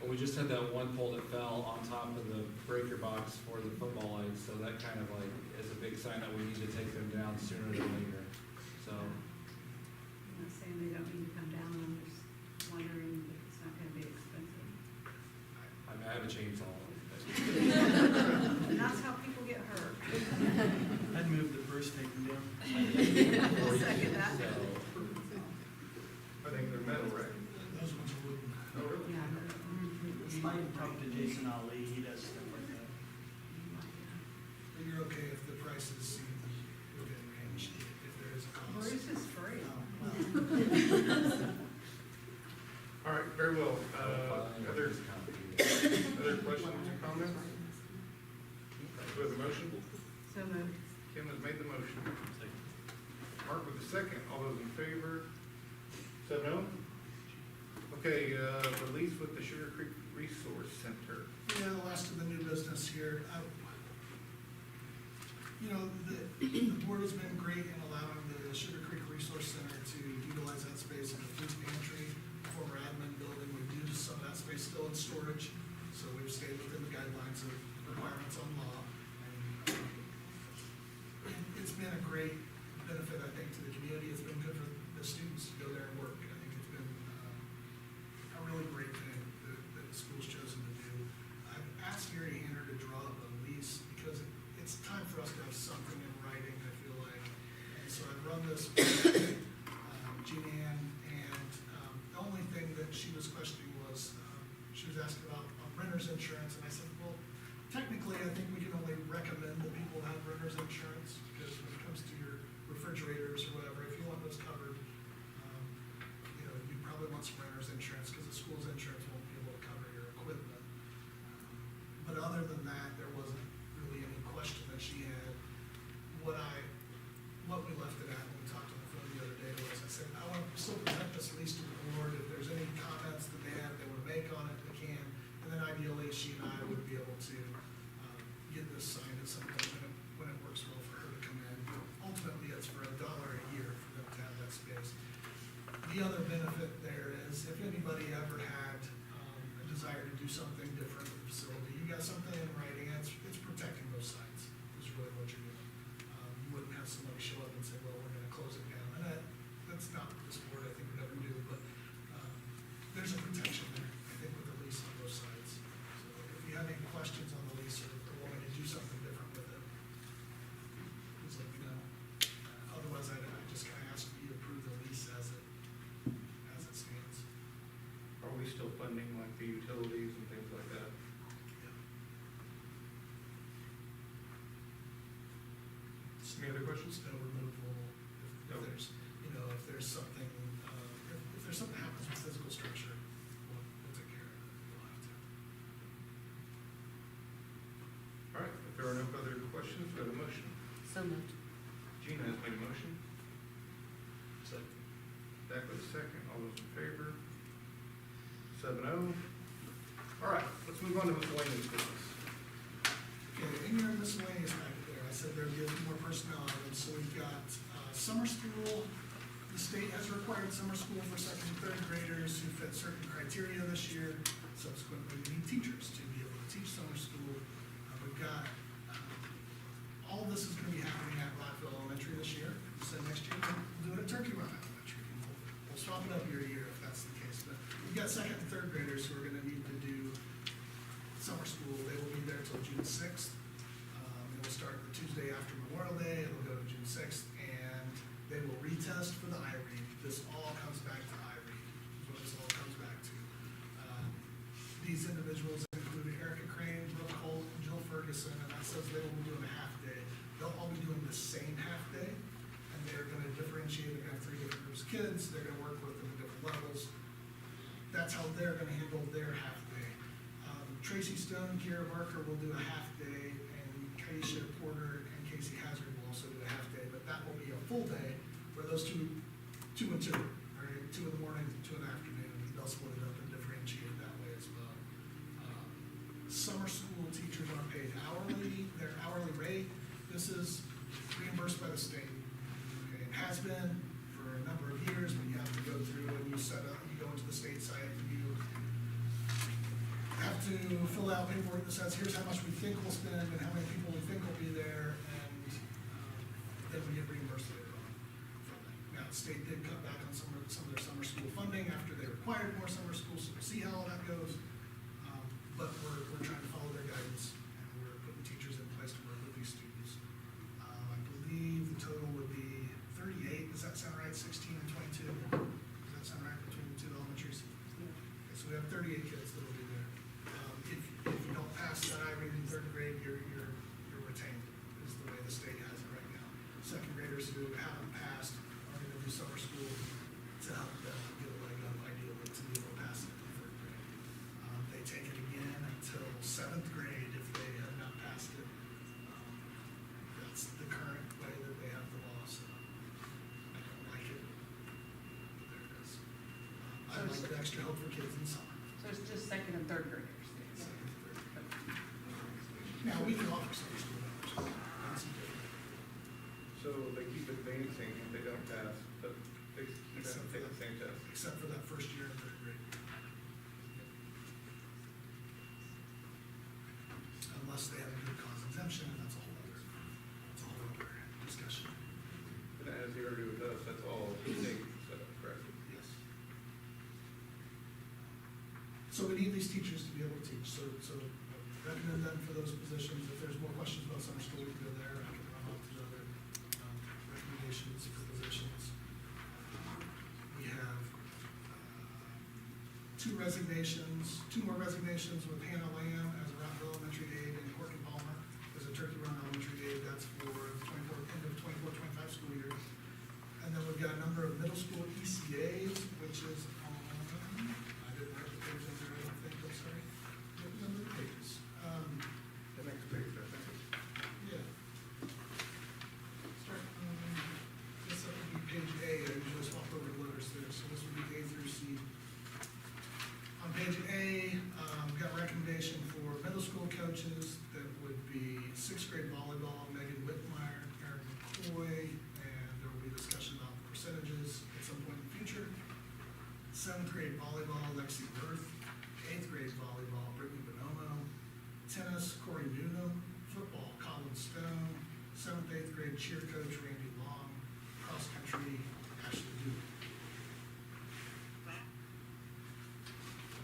Well, we just had that one pole that fell on top of the breaker box for the football lights, so that kind of like is a big sign that we need to take them down sooner than later. So, I'm not saying they don't need to come down, I'm just wondering if it's not gonna be expensive. I mean, I have a chainsaw. And that's how people get hurt. I'd move the first take them down. I'll second that. So, I think they're metal, right? Those ones are wooden. Oh, really? Yeah. You might talk to Jason Ali, he does stuff like prices, within range if there is a cost. Bruce is free. Well, All right, very well. Other questions or comments? Do we have a motion? So moved. Kim has made the motion. Mark with the second. All those in favor? 7-0? Okay, the lease with the Sugar Creek Resource Center. Yeah, the last of the new business here. You know, the board has been great in allowing the Sugar Creek Resource Center to utilize that space in the food pantry, former admin building. We've used some of that space still in storage, so we've stayed within the guidelines of requirements on law. And it's been a great benefit, I think, to the community. It's been good for the students to go there and work. I think it's been a really great thing that the school's chosen to do. I've asked Gary Hanner to draw up a lease because it's time for us to have something in writing, I feel like. And so I've run this by Jean Ann, and the only thing that she was questioning was, she was asking about renter's insurance, and I said, well, technically, I think we can only recommend that people have renter's insurance, because when it comes to your refrigerators or whatever, if you want those covered, you know, you probably want some renter's insurance, because the school's insurance won't be able to cover your equipment. But other than that, there wasn't really any question that she had. What we left it at when we talked on the phone the other day was, I said, I want to still present this lease to the board. If there's any comments that they want to make on it, they can. And then ideally, she and I would be able to get this signed at some point when it works well for her to come in. Ultimately, it's for $1 a year for them to have that space. The other benefit there is if anybody ever had a desire to do something different with the facility, you got something in writing, it's protecting those sites, is really what you're doing. You wouldn't have somebody show up and say, well, we're gonna close it down. And that's not what this board, I think, would ever do, but there's a protection there, I think, with the lease on both sides. So if you have any questions on the lease or want me to do something different with it, please let me know. Otherwise, I just kind of ask you to approve the lease as it stands. Are we still funding like the utilities and things like that? Any other questions? Snow removal, if No. there's, you know, if there's something, if there's something happens with physical structure, we'll take care of it. We'll have to. All right, if there are no further questions, we have a motion. So moved. Gina has made a motion. Second. Dak with a second. All those in favor? 7-0. All right, let's move on to miscellaneous business. Okay, in your miscellaneous packet there, I said there'd be a few more personnel items, so we've got, summer school. The state has required summer school for second and third graders who fit certain criteria this year. Subsequently, we need teachers to be able to teach summer school. We've got, all of this is gonna be happening at Rockville Elementary this year. So next year, we'll do it at Turkey Run Elementary. We'll swap it up year to year if that's the case, but we've got second and third graders who are gonna need to do summer school. They will be there till June 6th. It will start the Tuesday after Memorial Day. It'll go to June 6th, and they will retest for the IREAD. This all comes back to IREAD, is what this all comes back to. These individuals include Erica Crane, Brooke Holt, and Jill Ferguson, and that says they will be doing a half day. They'll all be doing the same half day, and they're gonna differentiate. They're gonna have 3 different groups of kids. They're gonna work with them at different levels. That's how they're gonna handle their half day. Tracy Stone, Kiera Barker will do a half day, and Kaisha Porter and Casey Hazard will also do a half day, but that will be a full day where those two and two, right? 2 in the morning, 2 in the afternoon. They'll split it up and differentiate it that way as well. Summer school teachers are paid hourly. Their hourly rate, this is reimbursed by the state. Okay, it has been for a number of years, but you have to go through and you go into the state site and you have to fill out paperwork that says, here's how much we think we'll spend and how many people we think will be there, and then we get reimbursed later on from that. Now, the state did cut back on some of their summer school funding after they required more summer school, so we'll see how that goes. But we're trying to follow their guidance, and we're putting teachers in place to work with these students. I believe the total would be 38, does that sound right? 16 and 22? Does that sound right between the 2 elementaries? Okay, so we have 38 kids that will be there. If you don't pass that IREAD in 3rd grade, you're retained, is the way the state has provide like extra help for kids in summer. So it's just second and third graders? Now, we can offer summer school hours. NCP. So they keep advancing if they don't pass, but they keep having to take the same test. Except for that first year in third grade. Unless they have a good cause exemption, and that's a whole other discussion. And as he already with us, that's all state set up, correct? Yes. So we need these teachers to be able to teach, so recommend them for those positions. If there's more questions about summer school, we can go there, I can run off to the other recommendations for positions. We have two more resignations with Hannah Lamb as a Rockville Elementary aide and Courtney Palmer as a Turkey Run Elementary aide. That's for the end of 24-25 school year. And then we've got a number of middle school ECAs, which is on, I didn't write the page under, I don't think, I'm sorry. What number of pages? The next page, I think. Yeah. Start, this would be page A, I usually swap over the letters there, so this would be A through C. On page A, we've got recommendation for middle school coaches, that would be sixth grade volleyball, Megan Whitmire, Aaron McCoy, and there will be discussion about percentages at some point in the future. Seventh grade volleyball, Lexi Worth, eighth grade volleyball, Brittany Bonomo, tennis, Corey Noonan, football, Colin Stone, seventh, eighth grade cheer coach, Randy Long, cross country, Ashley Duke.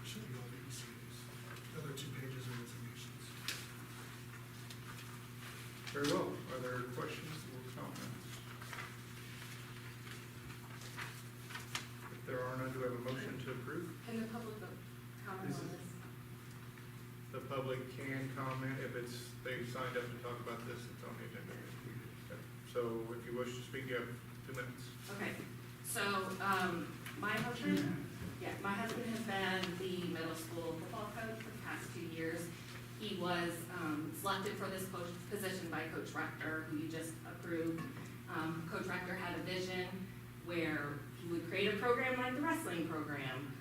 Should be all the ECUs. The other 2 pages are resignations. Very well. Are there questions or comments? If there are none, do we have a motion to approve? Can the public comment on this? The public can comment if they've signed up to talk about this, it's on the agenda. Okay. So if you wish to speak, you have 2 minutes. Okay, so, my husband has been the middle school football coach for the past 2 years. He was, selected for this position by Coach Rector, who you just approved. Coach Rector had a vision where he would create a program like the wrestling program.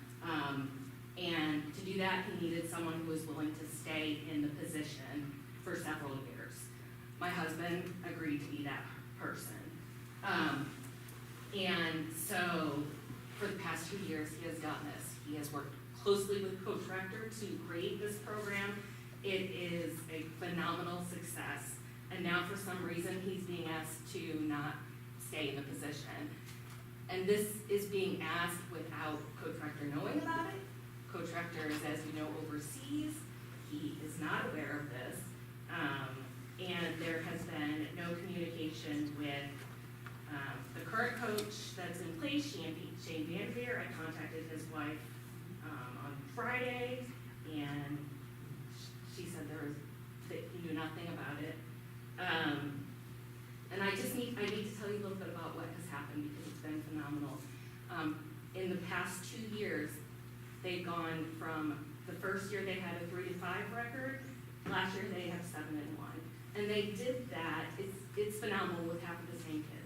And to do that, he needed someone who was willing to stay in the position for several years. My husband agreed to be that person. And so for the past 2 years, he has done this. He has worked closely with Coach Rector to create this program. It is a phenomenal success. And now for some reason, he's being asked to not stay in the position. And this is being asked without Coach Rector knowing about it. Coach Rector is, as you know, overseas. He is not aware of this. And there has been no communication with the current coach that's in place, Shane Vanderveer. I contacted his wife on Friday, and she said that he knew nothing about it. And I need to tell you a little bit about what has happened because it's been phenomenal. In the past 2 years, they've gone from the first year they had a 3-5 record. Last year they have 7-1, and they did that. It's phenomenal with half of the same kids.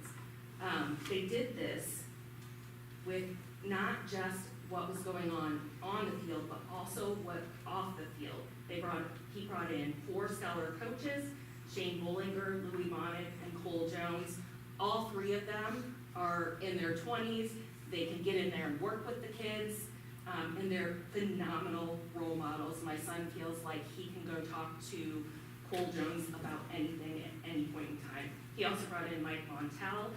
They did this with not just what was going on the field, but also what off the field. He brought in 4 stellar coaches: Shane Bollinger, Louis Monick, and Cole Jones. All 3 of them are in their 20s. They can get in there and work with the kids. And they're phenomenal role models. My son feels like he can go talk to Cole Jones about anything at any point in time. He also brought in Mike Montel.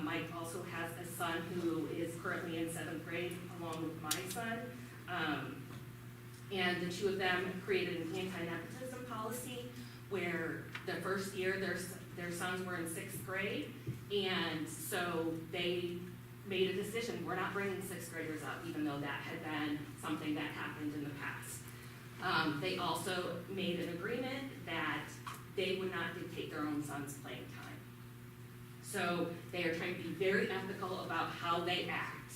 Mike also has a son who is currently in 7th grade along with my son. And the 2 of them created an anti-nepotism policy where the first year their sons were in 6th grade. And so they made a decision, we're not bringing 6th graders up, even though that had been something that happened in the past. They also made an agreement that they would not dictate their own son's playing time. So they are trying to be very ethical about how they act.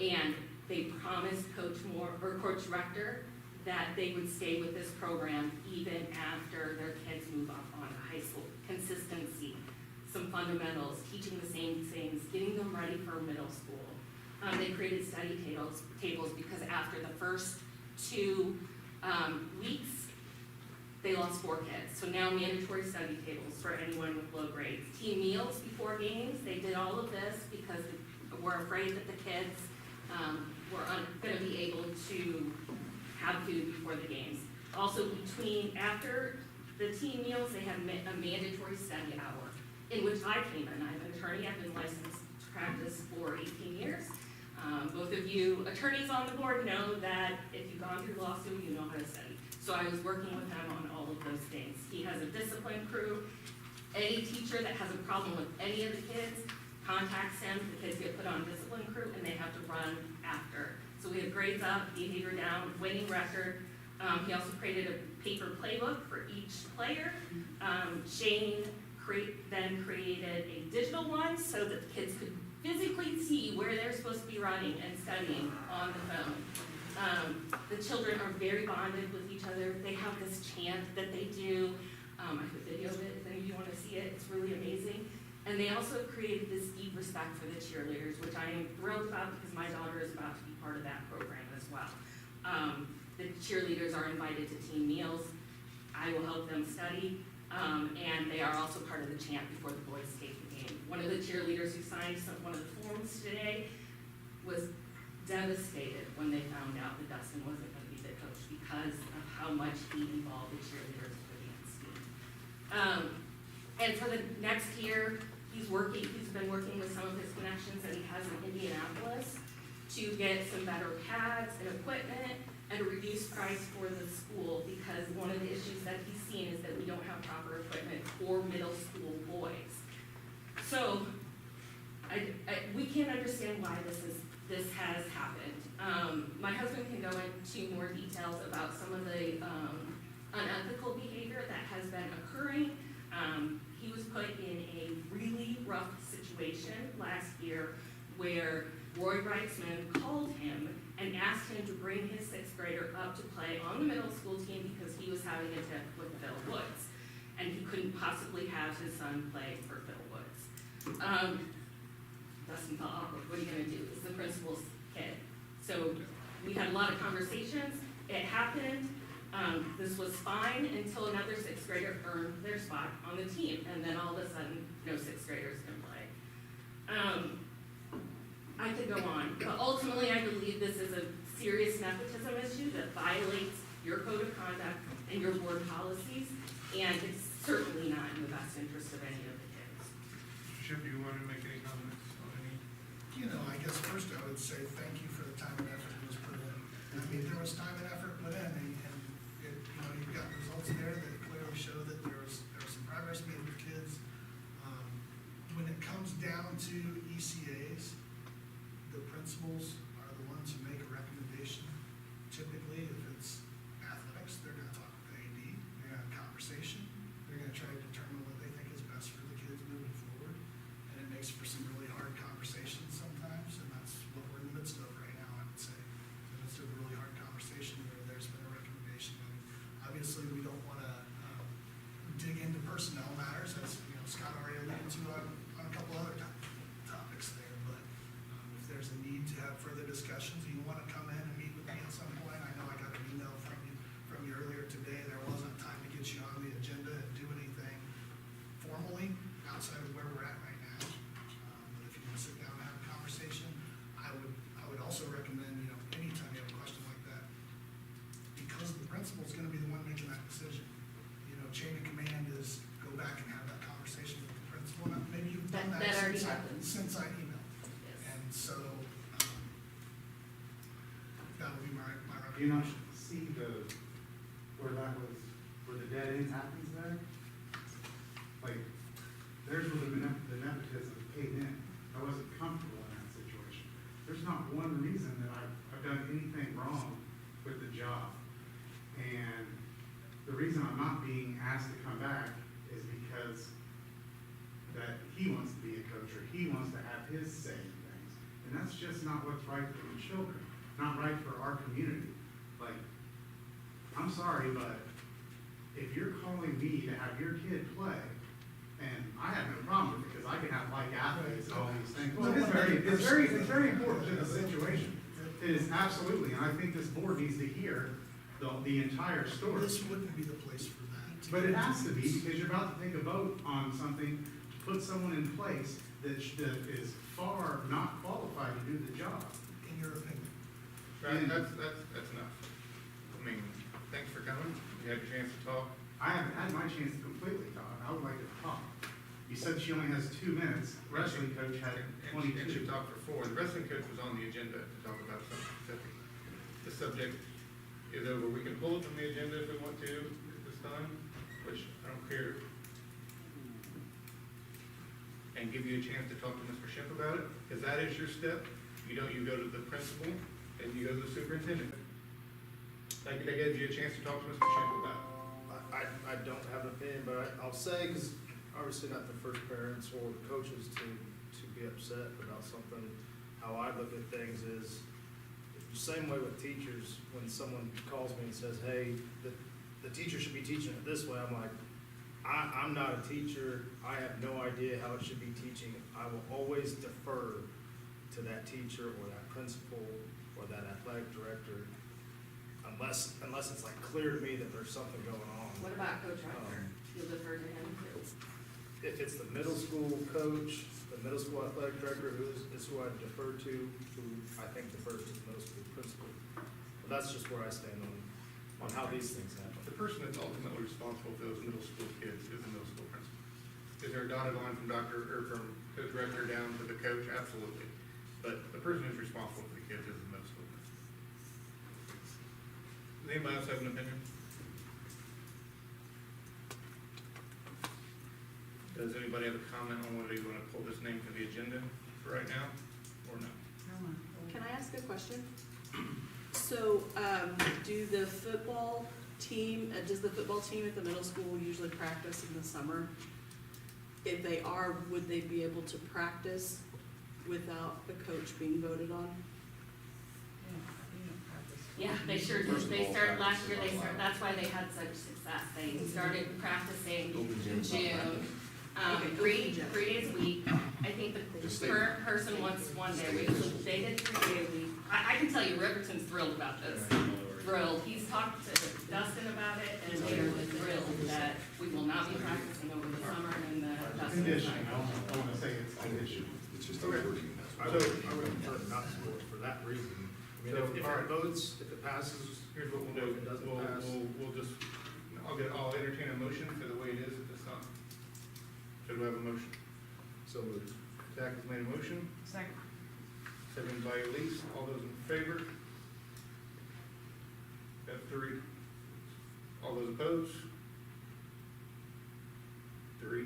And they promised Coach Rector that they would stay with this program even after their kids move up on to high school. Consistency, some fundamentals, teaching the same things, getting them ready for middle school. They created study tables because after the first 2 weeks, they lost 4 kids. So now mandatory study tables for anyone with low grades. Team meals before games, they did all of this because we're afraid that the kids were gonna be able to have food before the games. Also after the team meals, they have a mandatory study hour, in which I came in. I'm an attorney, I've been licensed to practice for 18 years. Both of you attorneys on the board know that if you've gone through law school, you know how to study. So I was working with him on all of those things. He has a discipline crew. Any teacher that has a problem with any of the kids contacts him, the kids get put on discipline crew, and they have to run after. So we have grades up, behavior down, winning record. He also created a paper playbook for each player. Shane then created a digital one so that the kids could physically see where they're supposed to be running and studying on the phone. The children are very bonded with each other. They have this chant that they do. I have a video of it if any of you want to see it. It's really amazing. And they also created this deep respect for the cheerleaders, which I am thrilled about because my daughter is about to be part of that program as well. The cheerleaders are invited to team meals. I will help them study. And they are also part of the chant before the boys take the game. One of the cheerleaders who signed one of the forms today was devastated when they found out that Dustin wasn't going to be the coach because of how much he involved the cheerleaders for the dance team. And for the next year, he's been working with some of his connections that he has in Indianapolis to get some better pads and equipment and a reduced price for the school, because one of the issues that he's seen is that we don't have proper equipment for middle school boys. So we can't understand why this has happened. My husband can go into more details about some of the unethical behavior that has been occurring. He was put in a really rough situation last year where Roy Reitzman called him and asked him to bring his 6th grader up to play on the middle school team because he was having a tiff with Phil Woods. And he couldn't possibly have his son play for Phil Woods. Dustin felt awkward. What are you going to do? It's the principal's kid. So we had a lot of conversations. It happened. This was fine until another 6th grader earned their spot on the team. And then all of a sudden, no 6th graders can play. I could go on, but ultimately I believe this is a serious nepotism issue that violates your code of conduct and your board policies, and it's certainly not in the best interest of any of the kids. Chip, do you want to make any comments on any? I guess first I would say thank you for the time and effort that was put in. I mean, there was time and effort put in, and it, you've got results there that clearly show that there was some progress made with kids. When it comes down to ECAs, the principals are the ones who make a recommendation. Typically, if it's athletics, they're gonna talk with the AD, they're gonna have a conversation, they're gonna try to determine what they think is best for the kids moving forward. And it makes for some really hard conversations sometimes, and that's what we're in the midst of right now, I would say. In the midst of a really hard conversation where there's been a recommendation. And obviously, we don't wanna dig into personnel matters, as Scott already alluded to on a couple other topics there, but if there's a need to have further discussions, you want to come in and meet with me at some point. I know I got an email from you earlier today. There wasn't time to get you on the agenda and do anything formally outside of where we're at right now. But if you want to sit down and have a conversation, I would also recommend, anytime you have a question like that, because the principal's going to be the one making that decision. Chain of command is go back and have that conversation with the principal. Now, maybe you've done that already since happened. since I emailed. Yes. And so, that would be my Do you not recommendation. see where the dead end happens there? Like, there's where the nepotism paid in. I wasn't comfortable in that situation. There's not one reason that I've done anything wrong with the job. And the reason I'm not being asked to come back is because that he wants to be a coach, or he wants to have his say in things. And that's just not what's right for the children, not right for our community. Like, I'm sorry, but if you're calling me to have your kid play, And I have no problem with it, because I can have like athletes, all these things. Well, it's very important to the situation. It is absolutely, and I think this board needs to hear the entire story. This wouldn't be the place for that. But it has to be, because you're about to take a vote on something to put someone in place that is far not qualified to do the job. In your opinion. Right, that's enough. I mean, thanks for coming, you had a chance to talk. I haven't had my chance to completely talk. I would like to talk. You said she only has 2 minutes. Wrestling coach had And she 22. talked for 4. The wrestling coach was on the agenda to talk about something specific. The subject is over. We can pull it from the agenda if we want to at this time, which I don't care. And give you a chance to talk to Mr. Schiff about it, because that is your step. You go to the principal, and you go to the superintendent. Like, that gives you a chance to talk to Mr. Schiff about it. I don't have an opinion, but I'll say, because obviously not the first parents or coaches to be upset about something. How I look at things is the same way with teachers. When someone calls me and says, hey, the teacher should be teaching it this way, I'm like, I'm not a teacher. I have no idea how it should be teaching. I will always defer to that teacher or that principal or that athletic director, unless it's like clear to me that there's something going on. What about Coach Reicher? You'll defer to him too? If it's the middle school coach, the middle school athletic director, who is who I defer to, who I think defers to the middle school principal. But that's just where I stand on how these things happen. The person that's ultimately responsible for those middle school kids is the middle school principal. Is there a dotted line from from coach director down to the coach? Absolutely. But the person who's responsible for the kids is the middle school principal. Does anybody else have an opinion? Does anybody have a comment on whether you want to pull this name from the agenda for right now, or no? Can I ask a question? So, do the football team, does the football team at the middle school usually practice in the summer? If they are, would they be able to practice without a coach being voted on? Yeah, they sure did. They started last year, that's why they had such success. They started practicing in June. Three days a week. I think the current person wants 1 day a week, so they did 3 days a week. I can tell you Riverton's thrilled about this. Thrilled. He's talked to Dustin about it, and they're thrilled that we will not be practicing over the summer and the Dustin. Condition, I don't want to say it's condition. It's just Okay. I would prefer not to vote for that reason. I mean, if it votes, if it passes, Here's what we'll do. if it doesn't pass. We'll just, I'll entertain a motion for the way it is at this time. Should we have a motion? So moved. Zach has made a motion, Second. seconded by Elise. All those in favor? That's 3. All those opposed? 3.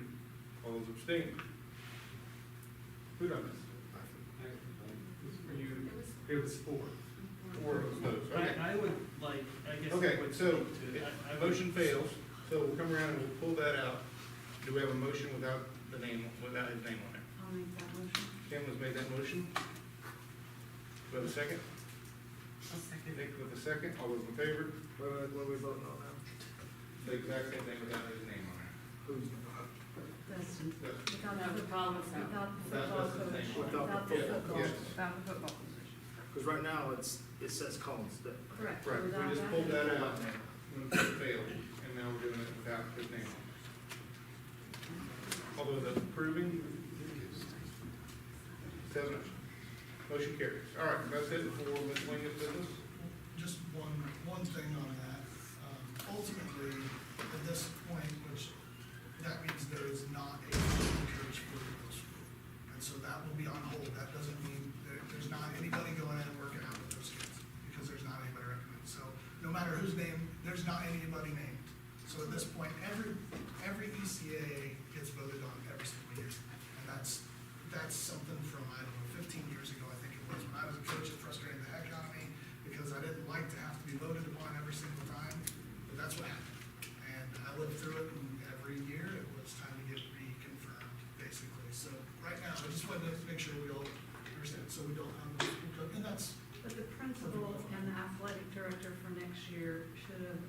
All those abstain? Who done this? Are you, It was 4. 4 opposed, okay. I would like, I guess. I Okay, would- so, I would- motion fails, so we'll come around and we'll pull that out. Do we have a motion without his name on it? I'll make that motion. Tim has made that motion. Do we have a second? I'll second. Nick with a second, all those in favor? What are we voting on now? The exact same thing without his name on Who's? Dustin. it. That's- Without No, the problem is not. Without the That's football the coach. thing. Without the Yeah, football. yes. About the football position. Because right now, it says Collins still. Correct. Right, we Without just that. pulled that out when it failed, and now we're doing it without his name on it. All those approving? 7. Motion carries. All right, that's it for miscellaneous business. Just one thing on that. Ultimately, at this point, which that means there is not a coach for the middle school. And so that will be on hold. That doesn't mean there's not anybody going in and working out with those kids, because there's not anybody recommended. So no matter whose name, there's not anybody named. So at this point, every ECA gets voted on every single year. And that's something from, I don't know, 15 years ago, I think it was. When I was a coach, it frustrated the heck out of me, because I didn't like to have to be voted upon every single time, but that's what happened. And I lived through it, and every year it was time to get reconfirmed, basically. So right now, I just wanted to make sure we all understand, so we don't have those people come, and that's, But the principal and the athletic director for next year should have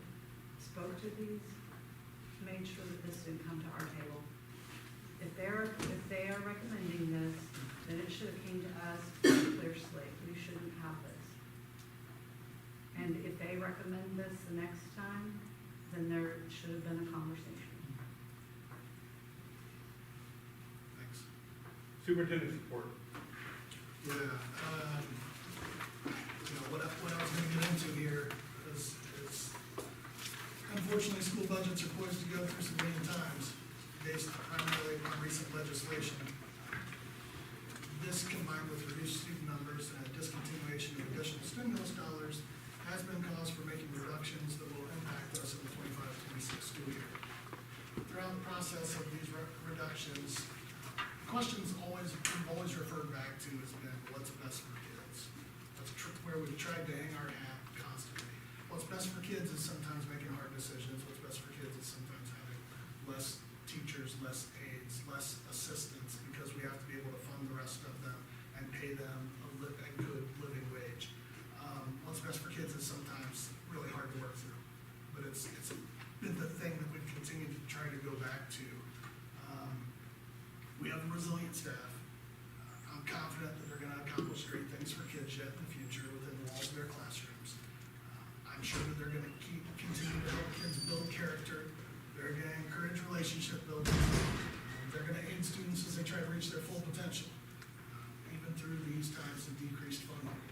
spoke to these, made sure that this didn't come to our table. if they are recommending this, then it should have came to us with a clear slate. We shouldn't have this. And if they recommend this the next time, then there should have been a conversation. Thanks. Superintendent's report. Yeah, what I was gonna get into here is unfortunately, school budgets are poised to go through some lean times based primarily on recent legislation. This combined with reduced student numbers and a discontinuation of additional stimulus dollars has been cause for making reductions that will impact us in the 25-26 school year. Throughout the process of these reductions, questions we've always referred back to has been what's best for kids. That's where we've tried to hang our hat constantly. What's best for kids is sometimes making hard decisions. What's best for kids is sometimes having less teachers, less aides, less assistants, because we have to be able to fund the rest of them and pay them a good living wage. What's best for kids is sometimes really hard to work through, but it's been the thing that we've continued to try to go back to. We have a resilient staff. I'm confident that they're gonna accomplish great things for kids yet in the future within the walls of their classrooms. I'm sure that they're gonna continue to help kids build character. They're gonna encourage relationship building. They're gonna aid students as they try to reach their full potential, even through these times of decreased funding.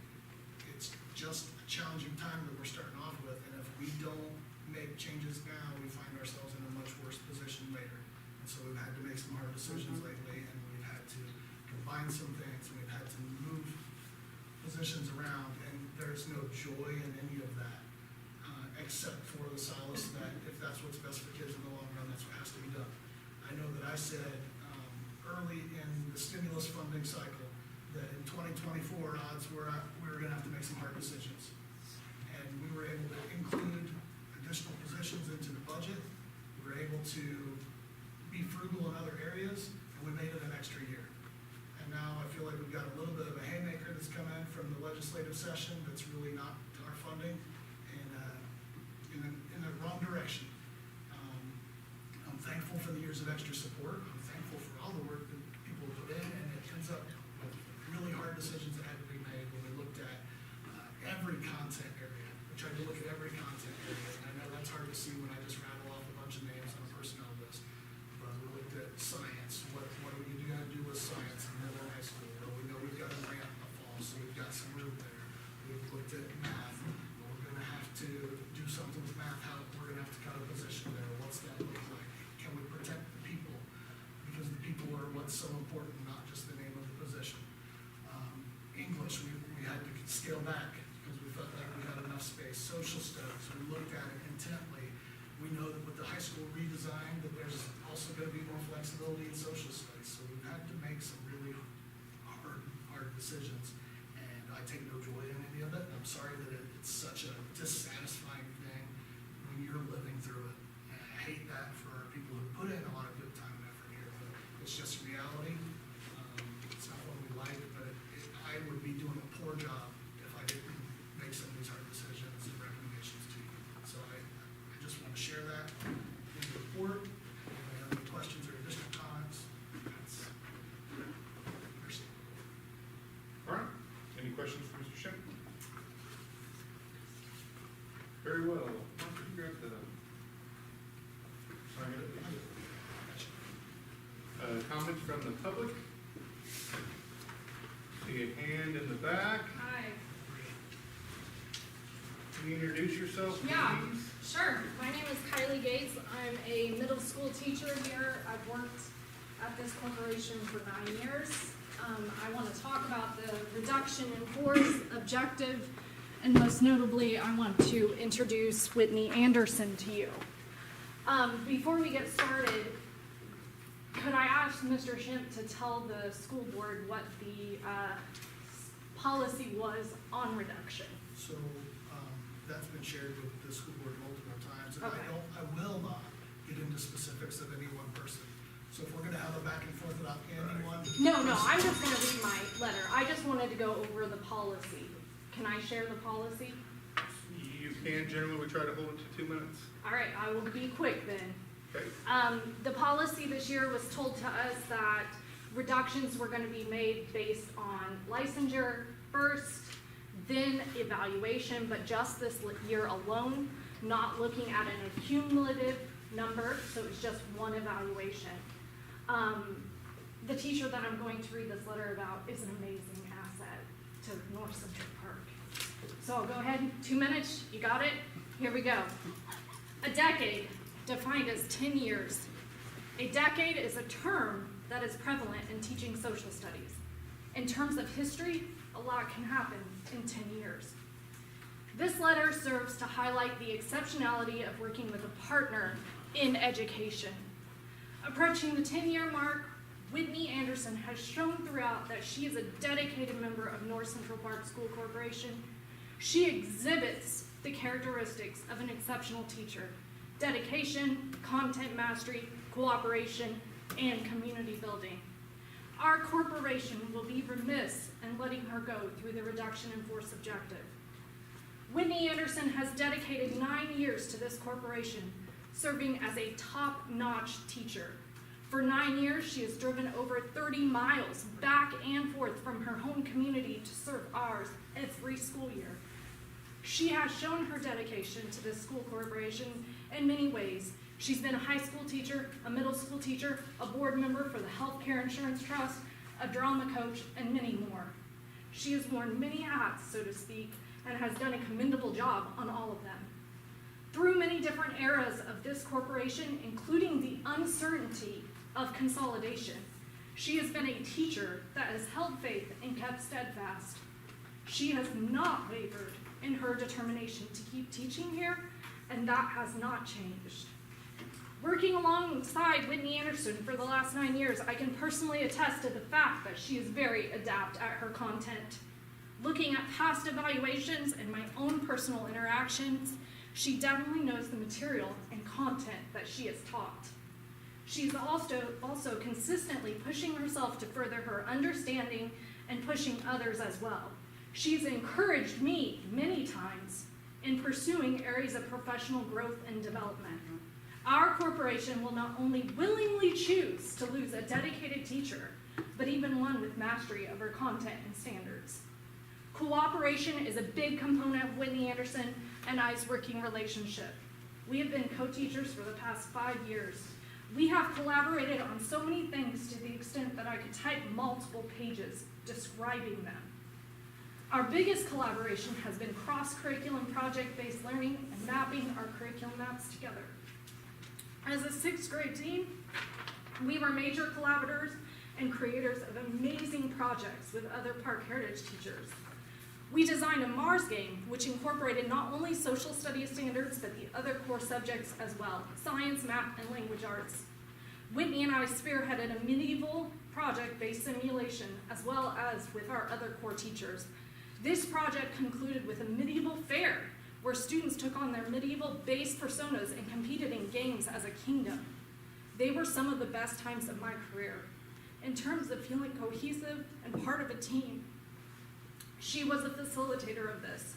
It's just a challenging time that we're starting off with, and if we don't make changes now, we find ourselves in a much worse position later. And so we've had to make some hard decisions lately, and we've had to combine some things, and we've had to move positions around, and there's no joy in any of that, except for the solace that if that's what's best for kids in the long run, that's what has to be done. I know that I said early in the stimulus funding cycle that in 2024, odds were we were gonna have to make some hard decisions. And we were able to include additional positions into the budget. We were able to be frugal in other areas, and we made it an extra year. And now I feel like we've got a little bit of a haymaker that's come in from the legislative session that's really not our funding and in the wrong direction. I'm thankful for the years of extra support. I'm thankful for all the work that people put in, and it ends up with really hard decisions that had to be made when we looked at every content area. We tried to look at every content area, and I know that's hard to see when I just rattle off a bunch of names on a personnel list. But we looked at science. What are we gonna do with science in middle and high school? Well, we know we've got a ramp in the fall, so we've got some room there. We've looked at math. Well, we're gonna have to do something with math. We're gonna have to cut a position there. What's that look like? Can we protect the people? Because the people are what's so important, not just the name of the position. English, we had to scale back because we felt like we had enough space. Social studies, we looked at it intently. We know that with the high school redesign, that there's also gonna be more flexibility in social studies. So we've had to make some really hard decisions. And I take no joy in any of it. I'm sorry that it's such a dissatisfying thing when you're living through it. And I hate that for people who put in a lot of good time and effort here, but it's just reality. It's not one we like, but I would be doing a poor job if I didn't make some of these hard decisions and recommendations to you. So I just want to share that in the report. If you have any questions or additional comments, that's mercy. All right, any questions for Mr. Schimpf? Very well. Why don't you grab the, comments from the public? See a hand in the back. Hi. Can you introduce yourself, please? Yeah, sure. My name is Kylie Gates. I'm a middle school teacher here. I've worked at this corporation for 9 years. I want to talk about the reduction in force objective, and most notably, I want to introduce Whitney Anderson to you. Before we get started, could I ask Mr. Schimpf to tell the school board what the policy was on reduction? So, that's been shared with the school board multiple times, and Okay. I will not get into specifics of any one person. So if we're gonna have a back and forth about anyone. No, I'm just gonna read my letter. I just wanted to go over the policy. Can I share the policy? You can, generally, we try to hold it to 2 minutes. All right, I will be quick then. Okay. The policy this year was told to us that reductions were gonna be made based on licensure first, then evaluation, but just this year alone, not looking at an accumulative number, so it's just one evaluation. The teacher that I'm going to read this letter about is an amazing asset to North Central Park. So I'll go ahead, 2 minutes, you got it? Here we go. A decade, defined as 10 years. A decade is a term that is prevalent in teaching social studies. In terms of history, a lot can happen in 10 years. This letter serves to highlight the exceptionality of working with a partner in education. Approaching the 10-year mark, Whitney Anderson has shown throughout that she is a dedicated member of North Central Park School Corporation. She exhibits the characteristics of an exceptional teacher: dedication, content mastery, cooperation, and community building. Our corporation will be remiss in letting her go through the reduction in force objective. Whitney Anderson has dedicated 9 years to this corporation, serving as a top-notch teacher. For 9 years, she has driven over 30 miles back and forth from her home community to serve ours every school year. She has shown her dedication to this school corporation in many ways. She's been a high school teacher, a middle school teacher, a board member for the Healthcare Insurance Trust, a drama coach, and many more. She has worn many hats, so to speak, and has done a commendable job on all of them. Through many different eras of this corporation, including the uncertainty of consolidation, she has been a teacher that has held faith and kept steadfast. She has not wavered in her determination to keep teaching here, and that has not changed. Working alongside Whitney Anderson for the last 9 years, I can personally attest to the fact that she is very adept at her content. Looking at past evaluations and my own personal interactions, she definitely knows the material and content that she has taught. She's also consistently pushing herself to further her understanding and pushing others as well. She's encouraged me many times in pursuing areas of professional growth and development. Our corporation will not only willingly choose to lose a dedicated teacher, but even one with mastery of her content and standards. Cooperation is a big component of Whitney Anderson and I's working relationship. We have been co-teachers for the past 5 years. We have collaborated on so many things to the extent that I could type multiple pages describing them. Our biggest collaboration has been cross-curriculum project-based learning and mapping our curriculum maps together. As a 6th grade team, we were major collaborators and creators of amazing projects with other Park Heritage teachers. We designed a Mars game, which incorporated not only social studies standards, but the other core subjects as well: science, math, and language arts. Whitney and I spearheaded a medieval project-based simulation, as well as with our other core teachers. This project concluded with a medieval fair, where students took on their medieval-based personas and competed in games as a kingdom. They were some of the best times of my career. In terms of feeling cohesive and part of a team, she was a facilitator of this.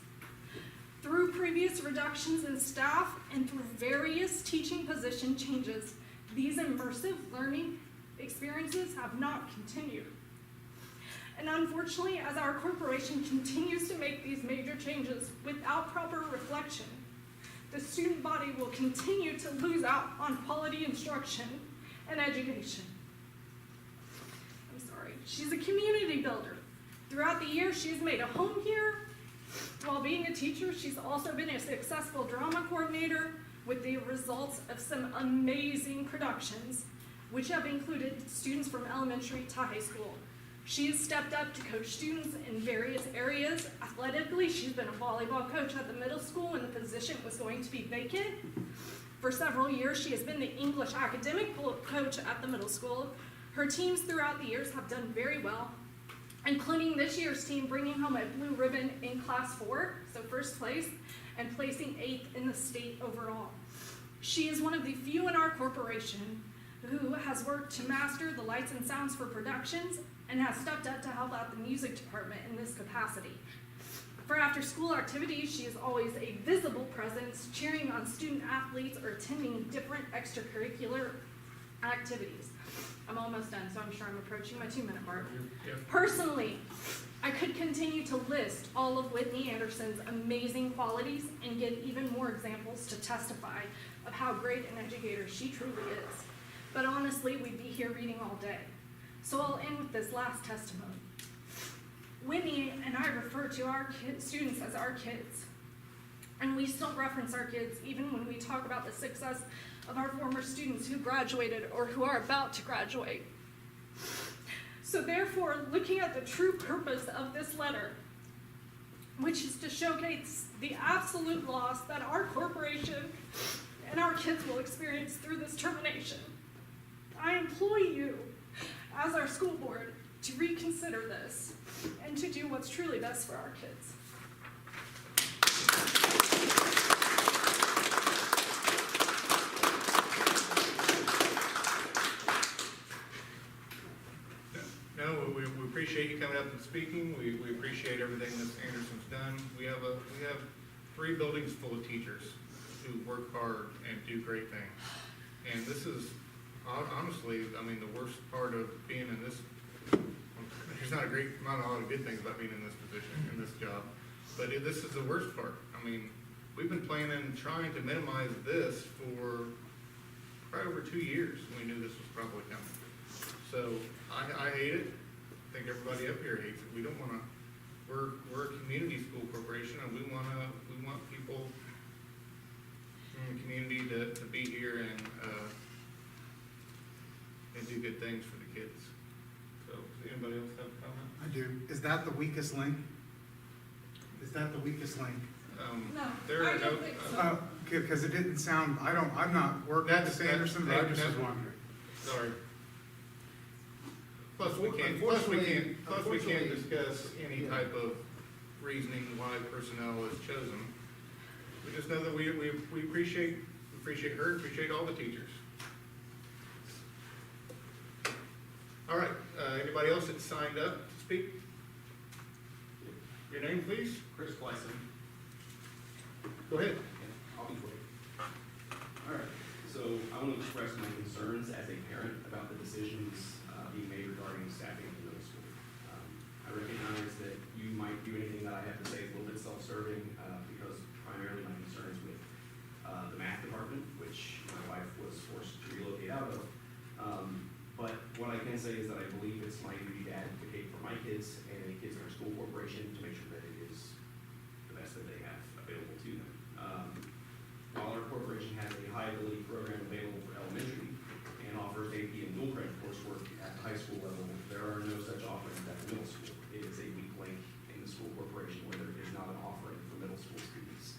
Through previous reductions in staff and through various teaching position changes, these immersive learning experiences have not continued. And unfortunately, as our corporation continues to make these major changes without proper reflection, the student body will continue to lose out on quality instruction and education. I'm sorry. She's a community builder. Throughout the years, she's made a home here. While being a teacher, she's also been a successful drama coordinator with the results of some amazing productions, which have included students from elementary to high school. She has stepped up to coach students in various areas. Athletically, she's been a volleyball coach at the middle school when the position was going to be vacant. For several years, she has been the English academic coach at the middle school. Her teams throughout the years have done very well, including this year's team bringing home a blue ribbon in class 4, so first place, and placing 8th in the state overall. She is one of the few in our corporation who has worked to master the lights and sounds for productions and has stepped up to help out the music department in this capacity. For after-school activities, she is always a visible presence, cheering on student athletes or attending different extracurricular activities. I'm almost done, so I'm sure I'm approaching my 2-minute mark. Personally, I could continue to list all of Whitney Anderson's amazing qualities and give even more examples to testify of how great an educator she truly is. But honestly, we'd be here reading all day. So I'll end with this last testimony. Whitney and I refer to our students as our kids. And we still reference our kids even when we talk about the success of our former students who graduated or who are about to graduate. So therefore, looking at the true purpose of this letter, which is to showcase the absolute loss that our corporation and our kids will experience through this termination, I implore you, as our school board, to reconsider this and to do what's truly best for our kids. No, we appreciate you coming up and speaking. We appreciate everything that Anderson's done. We have 3 buildings full of teachers who work hard and do great things. And this is honestly, I mean, the worst part of being in this, there's not a lot of good things about being in this position, in this job, but this is the worst part. I mean, we've been trying to minimize this for probably over 2 years. We knew this was probably coming. So I hate it. I think everybody up here hates it. We don't want to. We're a community school corporation, and we want people in the community to be here and do good things for the kids. So, does anybody else have a comment? I do. Is that the weakest link? Is that the weakest link? No, There I are don't no. think so. Because it didn't sound, I'm not working with Miss Anderson, but I just was wondering. Sorry. Plus we can't discuss any type of reasoning why personnel is chosen. We just know that we appreciate her, appreciate all the teachers. All right, anybody else that signed up to speak? Your name, please? Chris Blyson. Go ahead. I'll be quick. All right, so I want to express my concerns as a parent about the decisions being made regarding staffing at the middle school. I recognize that you might do anything that I have to say is a little bit self-serving because primarily my concern is with the math department, which my wife was forced to relocate out of. But what I can say is that I believe it's my duty to advocate for my kids and the kids in our school corporation to make sure that it is the best that they have available to them. While our corporation has a high ability program available for elementary and offers AP and dual credit coursework at the high school level, there are no such offerings at the middle school. It is a weak link in the school corporation where there is not an offering for middle school students.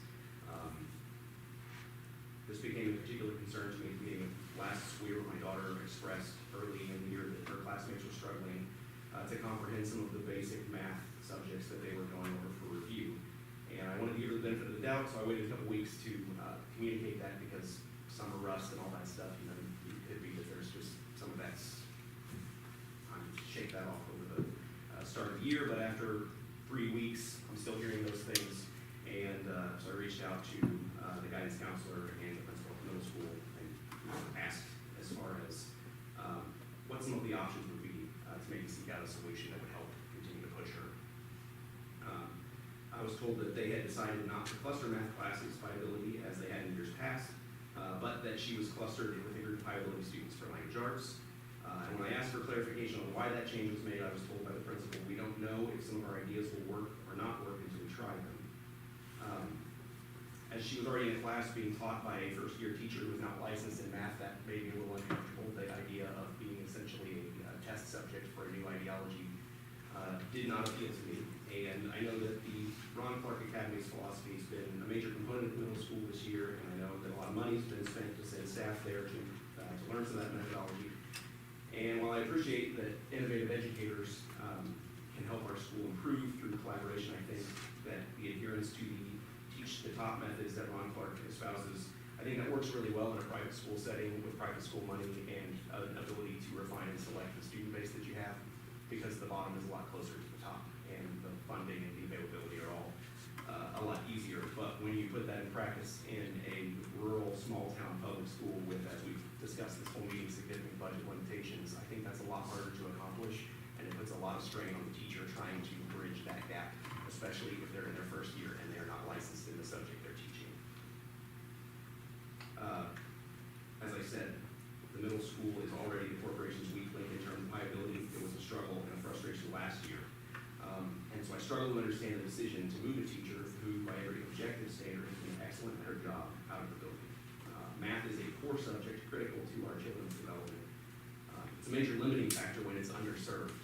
This became a particular concern to me being last school year. My daughter expressed early in the year that her classmates were struggling to comprehend some of the basic math subjects that they were going over for review. And I wanted to give her the benefit of the doubt, so I waited a couple weeks to communicate that because summer rust and all that stuff, you know, it could be that there's just some of that's time to shake that off over the start of the year. But after 3 weeks, I'm still hearing those things. And so I reached out to the guidance counselor and the principal at the middle school and asked as far as what some of the options would be to maybe seek out a solution that would help continue to push her. I was told that they had decided not to cluster math classes by ability as they had in years past, but that she was clustered with a group of high ability students for language arts. And when I asked for clarification on why that change was made, I was told by the principal, we don't know if some of our ideas will work or not work until we try them. As she was already in a class being taught by a first-year teacher who was not licensed in math, that made me a little uncomfortable. The idea of being essentially a test subject for a new ideology did not appeal to me. And I know that the Ron Clark Academy's philosophy has been a major component of middle school this year, and I know that a lot of money has been spent to send staff there to learn some of that methodology. And while I appreciate that innovative educators can help our school improve through collaboration, I think that the adherence to the teach the top methods that Ron Clark espouses, I think that works really well in a private school setting with private school money and an ability to refine and select the student base that you have, because the bottom is a lot closer to the top, and the funding and the availability are all a lot easier. But when you put that in practice in a rural, small-town public school with, as we've discussed this whole meeting, significant budget limitations, I think that's a lot harder to accomplish, and it puts a lot of strain on the teacher trying to bridge that gap, especially if they're in their first year and they're not licensed in the subject they're teaching. As I said, the middle school is already the corporation's weak link in terms of liability. It was a struggle and a frustration last year. And so I struggle to understand the decision to move a teacher who, by every objective standard, is doing an excellent at her job out of the building. Math is a core subject critical to our children's development. It's a major limiting factor when it's underserved.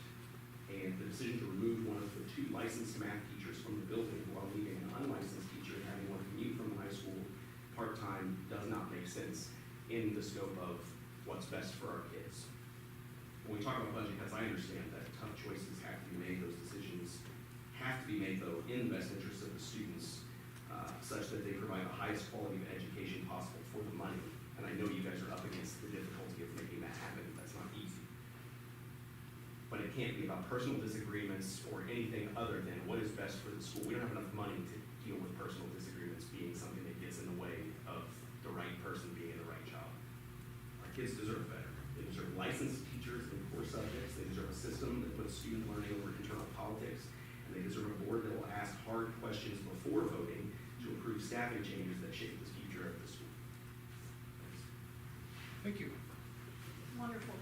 And the decision to remove one of the 2 licensed math teachers from the building while leaving an unlicensed teacher and having one commute from the high school part-time does not make sense in the scope of what's best for our kids. When we talk about budget cuts, I understand that tough choices have to be made. Those decisions have to be made, though, in the best interest of the students, such that they provide the highest quality of education possible for the money. And I know you guys are up against the difficulty of making that happen. That's not easy. But it can't be about personal disagreements or anything other than what is best for the school. We don't have enough money to deal with personal disagreements being something that gets in the way of the right person being in the right job. Our kids deserve better. They deserve licensed teachers in core subjects. They deserve a system that puts student learning over internal politics. And they deserve a board that will ask hard questions before voting to approve staffing changes that shape the future of the school. Thank you. Wonderful.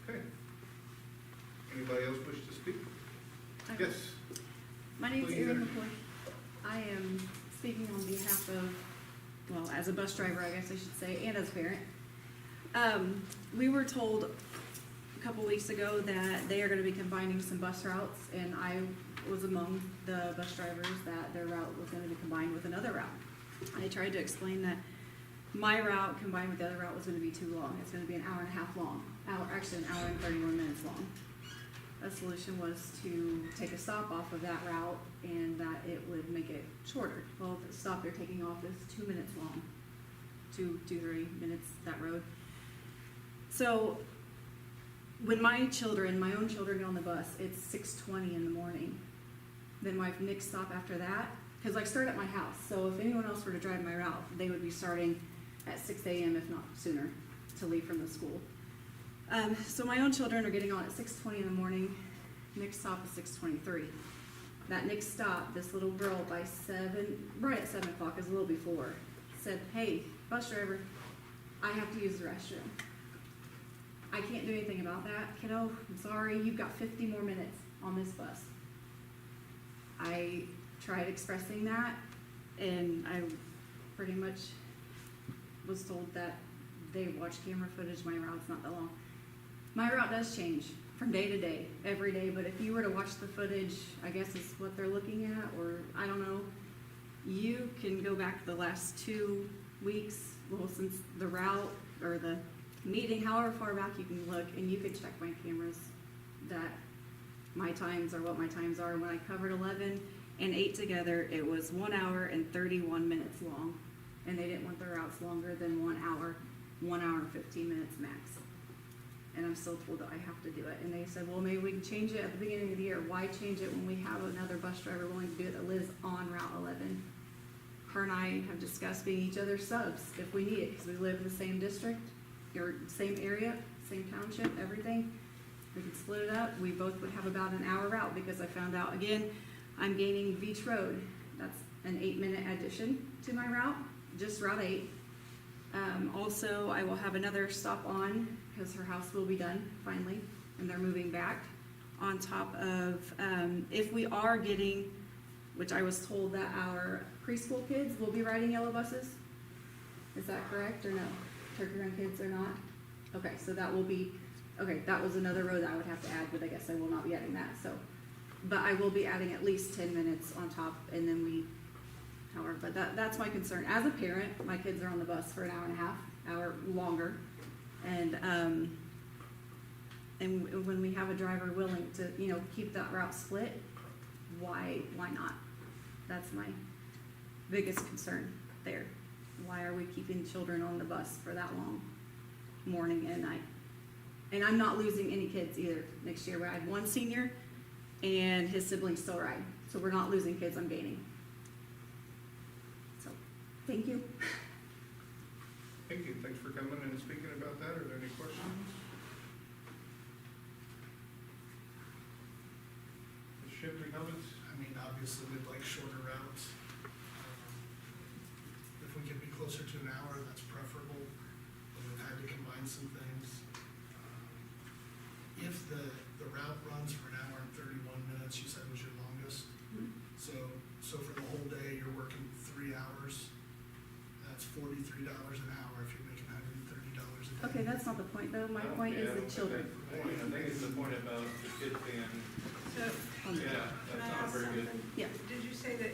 Okay. Anybody else wish to speak? Yes. My name's Please Erin introduce. McCoy. I am speaking on behalf of, well, as a bus driver, I guess I should say, and as a parent. We were told a couple weeks ago that they are going to be combining some bus routes, and I was among the bus drivers that their route was going to be combined with another route. I tried to explain that my route combined with the other route was going to be too long. It's going to be an hour and a half long, actually an hour and 31 minutes long. A solution was to take a stop off of that route and that it would make it shorter. Well, the stop they're taking off is 2 minutes long, 3 minutes, that road. So when my own children get on the bus, it's 6:20 in the morning. Then my next stop after that, because I start at my house, so if anyone else were to drive my route, they would be starting at 6 a.m. if not sooner to leave from the school. So my own children are getting on at 6:20 in the morning. Next stop is 6:23. That next stop, this little girl right at 7 o'clock, is a little before, said, "Hey, bus driver, I have to use the restroom." I can't do anything about that, kiddo. I'm sorry. You've got 50 more minutes on this bus. I tried expressing that, and I pretty much was told that they watch camera footage. My route's not that long. My route does change from day to day, every day, but if you were to watch the footage, I guess is what they're looking at, or I don't know, you can go back to the last 2 weeks, well, since the route or the meeting, however far back you can look, and you can check my cameras that my times are what my times are. When I covered 11 and 8 together, it was 1 hour and 31 minutes long, and they didn't want the routes longer than 1 hour and 15 minutes max. And I'm still told that I have to do it. And they said, well, maybe we can change it at the beginning of the year. Why change it when we have another bus driver willing to do it that lives on Route 11? Her and I have discussed being each other's subs if we need it, because we live in the same district, or same area, same township, everything. We could split it up. We both would have about an hour route, because I found out, again, I'm gaining Beach Road. That's an 8-minute addition to my route, just Route 8. Also, I will have another stop on, because her house will be done finally, and they're moving back. On top of, if we are getting, which I was told that our preschool kids will be riding yellow buses. Is that correct or no? Turkey Run kids are not? Okay, so that will be, okay, that was another road that I would have to add, but I guess I will not be adding that, so. But I will be adding at least 10 minutes on top, and then however, but that's my concern. As a parent, my kids are on the bus for an hour and a half, hour longer. And when we have a driver willing to, keep that route split, why not? That's my biggest concern there. Why are we keeping children on the bus for that long, morning and night? And I'm not losing any kids either next year. I had one senior and his siblings still ride. So we're not losing kids, I'm gaining. So, thank you. Thank you, thanks for coming and speaking about that. Are there any questions? Ms. Schiff, any comments? I mean, obviously, we'd like shorter routes. If we could be closer to an hour, that's preferable, but we've had to combine some things. If the route runs for an hour and 31 minutes, you said was your longest, so for the whole day, you're working 3 hours, that's $43 an hour if you're making $130 a day. Okay, that's not the point though. My point is the children. I think it's the point about the kids being, So, yeah, can that's I not ask very good. something? Yeah. Did you say that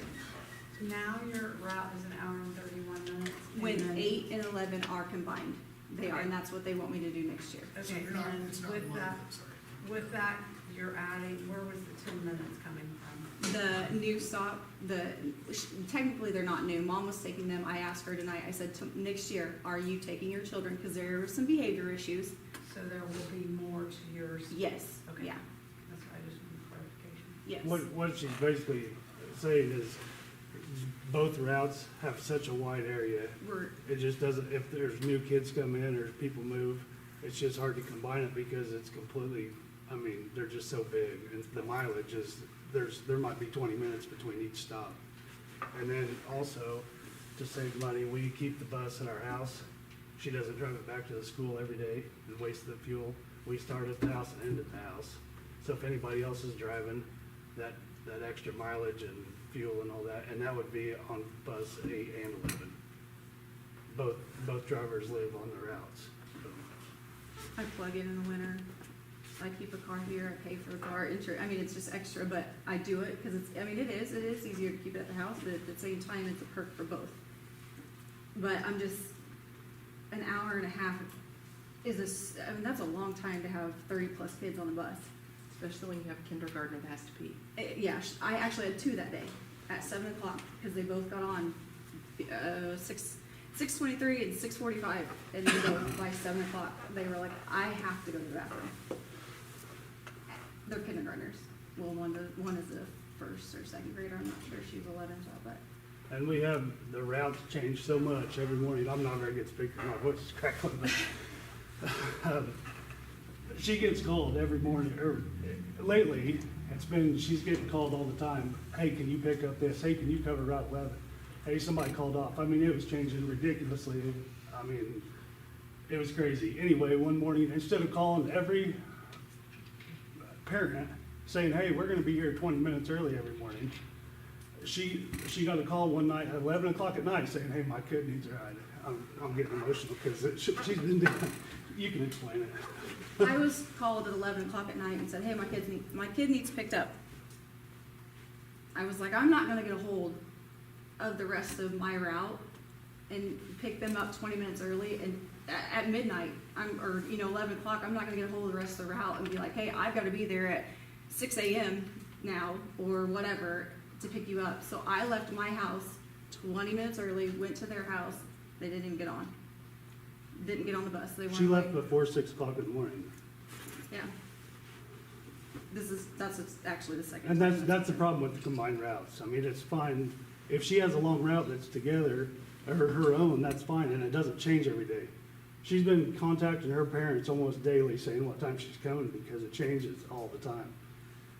now your route is an hour and 31 minutes? When and then- 8 and 11 are combined, they are, and that's what they want me to do next year. So Okay, you're not, and it's not with one of that, them, sorry. with that, you're adding, where was the 10 minutes coming from? The new stop, technically they're not new. Mom was taking them. I asked her tonight, I said, next year, are you taking your children? Because there are some behavior issues. So there will be more to yours? Yes, Okay. yeah, That's why I just wanted clarification. yes. What she's basically saying is both routes have such a wide area. We're, It just doesn't, if there's new kids come in or people move, it's just hard to combine it because it's completely, I mean, they're just so big. And the mileage is, there might be 20 minutes between each stop. And then also, to save money, we keep the bus at our house. She doesn't drive it back to the school every day and waste the fuel. We start at the house and end at the house. So if anybody else is driving, that extra mileage and fuel and all that, and that would be on bus 8 and 11. Both drivers live on the routes. So. I plug in the winter. I keep a car here. I pay for the car insurance. I mean, it's just extra, but I do it because it's, I mean, it is easier to keep it at the house, but at the same time, it's a perk for both. But I'm just, an hour and a half I mean, that's a long time to have 30 plus kids on a bus. Especially when you have a kindergartner that has to pee. Yeah, I actually had 2 that day at 7 o'clock because they both got on 6:23 and 6:45, and they both by 7 o'clock they were like, I have to go to the bathroom. They're kindergartners. Well, one is a first or second grader. I'm not sure she's 11, so but. And we have the routes change so much every morning. I'm not a very good speaker. My voice is crackling. But, she gets called every morning, or lately, she's getting called all the time. Hey, can you pick up this? Hey, can you cover Route 11? Hey, somebody called off. I mean, it was changing ridiculously. I mean, it was crazy. Anyway, one morning, instead of calling every parent saying, hey, we're gonna be here 20 minutes early every morning, she got a call one night at 11 o'clock at night saying, hey, my kid needs a ride. I'm getting emotional because she's been doing, you can explain it. I was called at 11 o'clock at night and said, hey, my kid needs picked up. I was like, I'm not gonna get a hold of the rest of my route and pick them up 20 minutes early, and at midnight, 11 o'clock, I'm not gonna get a hold of the rest of the route and be like, hey, I've gotta be there at 6 a.m. now, or whatever, to pick you up. So I left my house 20 minutes early, went to their house, they didn't even get on. Didn't get on the bus, they weren't. She left before 6 o'clock in the morning. Yeah. That's actually the second. And time that's the problem with the combined routes. I mean, it's fine, if she has a long route that's together, or her own, that's fine, and it doesn't change every day. She's been contacting her parents almost daily saying what time she's coming because it changes all the time.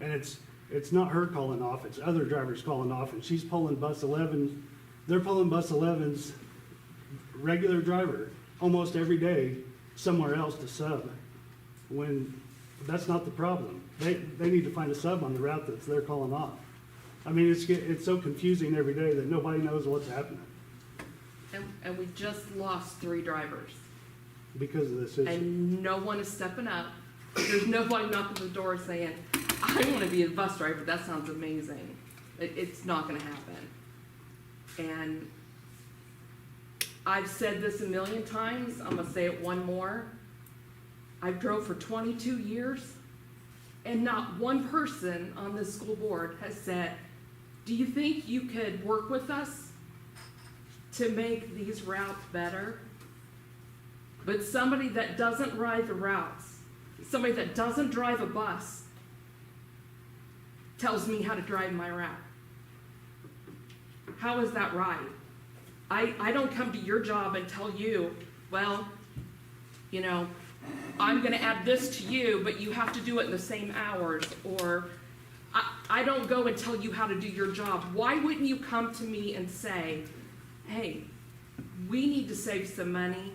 And it's not her calling off, it's other drivers calling off, and she's pulling bus 11, they're pulling bus 11's regular driver almost every day somewhere else to sub, when that's not the problem. They need to find a sub on the route that they're calling off. I mean, it's so confusing every day that nobody knows what's happening And we just lost 3 drivers. because of this issue. And no one is stepping up. There's nobody knocking the door saying, I want to be a bus driver, that sounds amazing. It's not gonna happen. And I've said this a million times, I'm gonna say it one more. I've drove for 22 years, and not one person on this school board has said, do you think you could work with us to make these routes better? But somebody that doesn't ride the routes somebody that doesn't drive a bus tells me how to drive my route. How is that right? I don't come to your job and tell you, well, you know, I'm gonna add this to you, but you have to do it in the same hours, or I don't go and tell you how to do your job. Why wouldn't you come to me and say, hey, we need to save some money,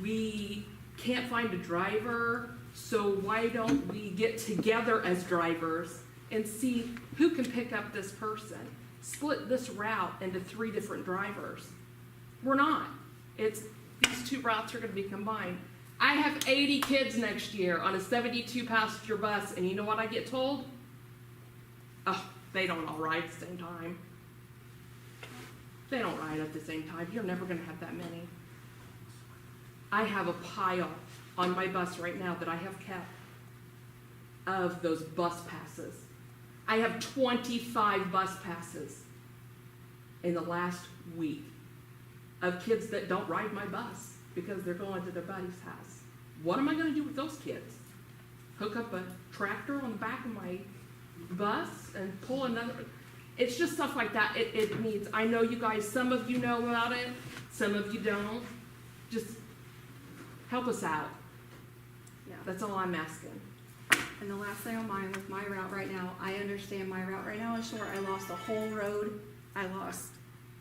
we can't find a driver, so why don't we get together as drivers and see who can pick up this person? Split this route into 3 different drivers. We're not. It's, these 2 routes are gonna be combined. I have 80 kids next year on a 72 passenger bus, and you know what I get told? Oh, they don't all ride at the same time. They don't ride at the same time. You're never gonna have that many. I have a pile on my bus right now that I have kept of those bus passes. I have 25 bus passes in the last week of kids that don't ride my bus because they're going to their buddy's house. What am I gonna do with those kids? Hook up a tractor on the back of my bus and pull another? It's just stuff like that. It needs, I know you guys, some of you know about it, some of you don't. Just help us out. Yeah. That's all I'm asking. And the last thing on mine with my route right now, I understand my route right now is short. I lost a whole road. I lost,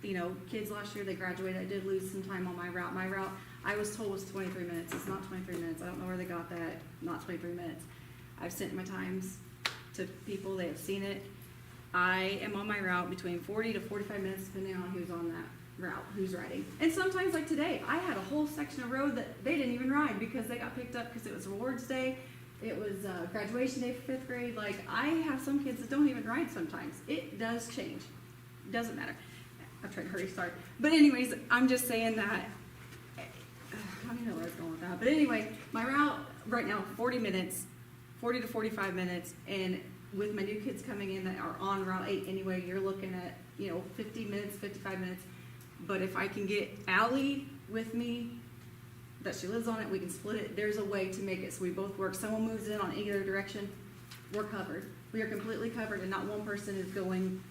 you know, kids last year, they graduated. I did lose some time on my route. My route, I was told, was 23 minutes. It's not 23 minutes. I don't know where they got that. Not 23 minutes. I've sent my times to people. They have seen it. I am on my route between 40 to 45 minutes, depending on who's on that route, who's riding. And sometimes, like today, I had a whole section of road that they didn't even ride because they got picked up because it was Rewards Day. It was graduation day for 5th grade. Like, I have some kids that don't even ride sometimes. It does change. It doesn't matter. I'm trying to hurry start. But anyways, I'm just saying that, I don't even know where I was going with that. But anyway, my route right now, 40 minutes, 40 to 45 minutes. And with my new kids coming in that are on Route 8 anyway, you're looking at, you know, 50 minutes, 55 minutes. But if I can get Allie with me, that she lives on it, we can split it. There's a way to make it so we both work. Someone moves in on either direction, we're covered. We are completely covered, and not one person is going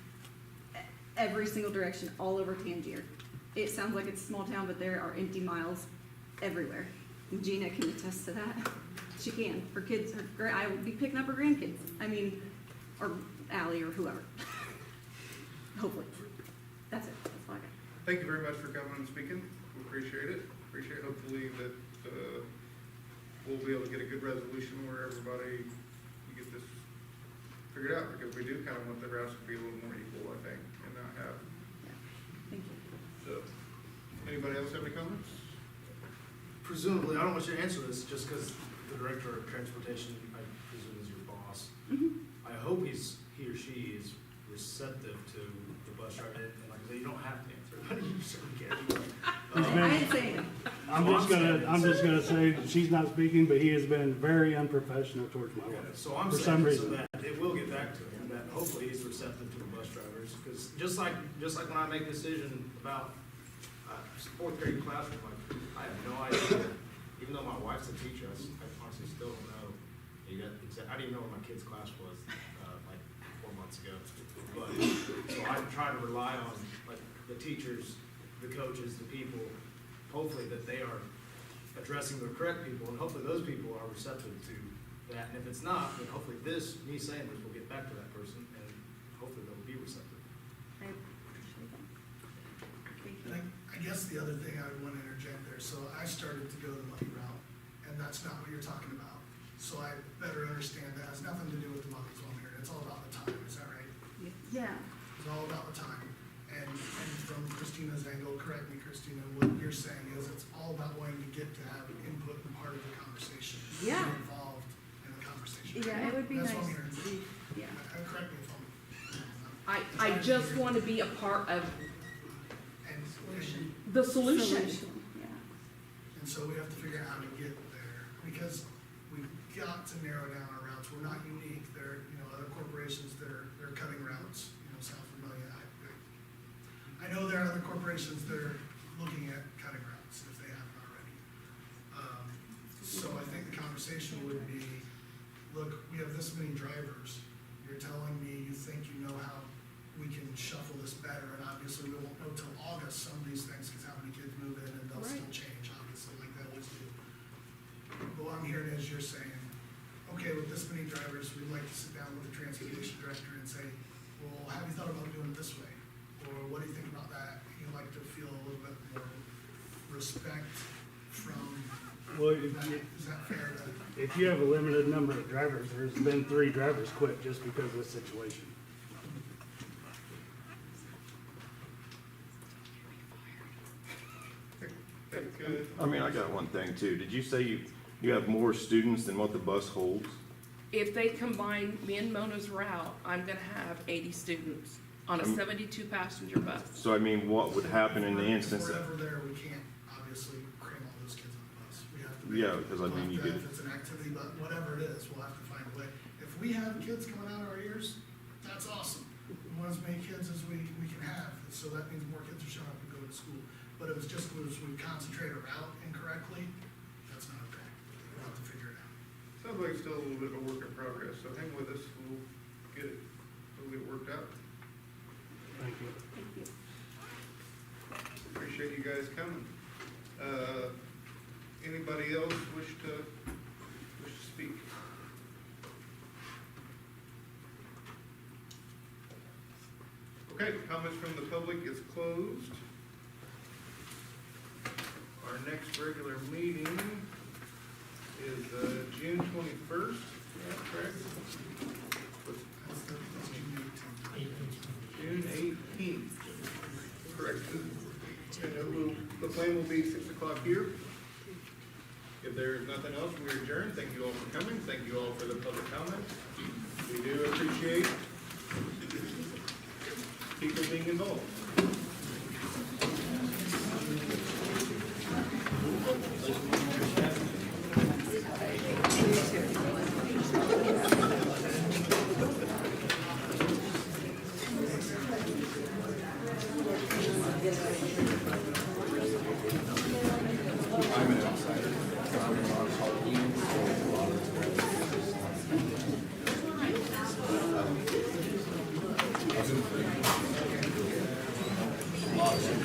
every single direction all over Tangier. It sounds like it's a small town, but there are empty miles everywhere. And Gina can attest to that. She can. Her kids, I will be picking up her grandkids. I mean, or Allie or whoever. Hopefully. That's it. That's all I got. Thank you very much for coming and speaking. We appreciate it. Hopefully that we'll be able to get a good resolution where everybody can get this figured out, because we do kind of want the routes to be a little more equal, I think, and not have. Yeah. Thank you. So, anybody else have any comments? Presumably, I don't want you to answer this just because the director of transportation, I presume, is your boss. I hope he or she is receptive to the bus driver, and like I said, you don't have to answer it, but you certainly can. I ain't saying it. I'm just gonna say that she's not speaking, but he has been very unprofessional towards my wife. So I'm for some saying so reason. that it will get back to him, that hopefully he's receptive to the bus drivers, because just like when I make a decision about 4th grade classroom, like, I have no idea, even though my wife's a teacher, I honestly still don't know. I didn't even know what my kid's class was, like 4 months ago. But, so I try to rely on, like, the teachers, the coaches, the people, hopefully that they are addressing the correct people, and hopefully those people are receptive to that. And if it's not, then hopefully me saying this will get back to that person, and hopefully they'll be receptive. I appreciate that. Thank you. And I guess the other thing I would want to interject there, so I started to go the money route, and that's not what you're talking about. So I better understand that has nothing to do with the money's on here. It's all about the time, is that right? Yeah. It's all about the time. And from Christina's angle, correct me, Christina, what you're saying is it's all about wanting to get to have input and part of the conversation. Yeah. Be involved in the conversation. Yeah, it would be That's nice. what I'm hearing. Yeah. Correct me if I just want to be a part of And the solution. Yeah. And so we have to figure out how to get there, because we've got to narrow down our routes. We're not unique. There are, other corporations that are cutting routes, south of Amelia. I know there are other corporations that are looking at cutting routes if they haven't already. So I think the conversation would be, we have this many drivers, you're telling me you think you know how we can shuffle this better, and obviously we won't know till August, some of these things, because how many kids move in and they'll still change, obviously, like they always do. But what I'm hearing is you're saying, okay, with this many drivers, we'd like to sit down with the transportation director and say, well, have you thought about doing it this way? Or what do you think about that? You'd like to feel a little bit more respect from Well, that. Is that fair to? if you have a limited number of drivers, there's been 3 drivers quit just because of this situation. I mean, I got one thing too. Did you say you have more students than what the bus holds? If they combine me and Mona's route, I'm gonna have 80 students on a 72 passenger bus. So I mean, what would happen in the instance If that, we're ever there, we can't obviously cram all those kids on the bus. We have to. yeah, because I mean, you If could, it's an activity, but whatever it is, we'll have to find a way. If we have kids coming out our ears, that's awesome. We want as many kids as we can have, so that means more kids are showing up and going to school. But if it's just was we concentrate a route incorrectly, that's not okay. We'll have to figure it out. Sounds like still a little bit of a work in progress, so hang with us, we'll get it worked out. Thank you. Appreciate you guys coming. Anybody else wish to speak? Okay, comments from the public is closed. Our next regular meeting is June 21st, is that correct? June 18th. Correct. And the plan will be 6 o'clock here. If there's nothing else, we adjourn. Thank you all for coming. Thank you all for the public comments. We do appreciate people being involved. Lots of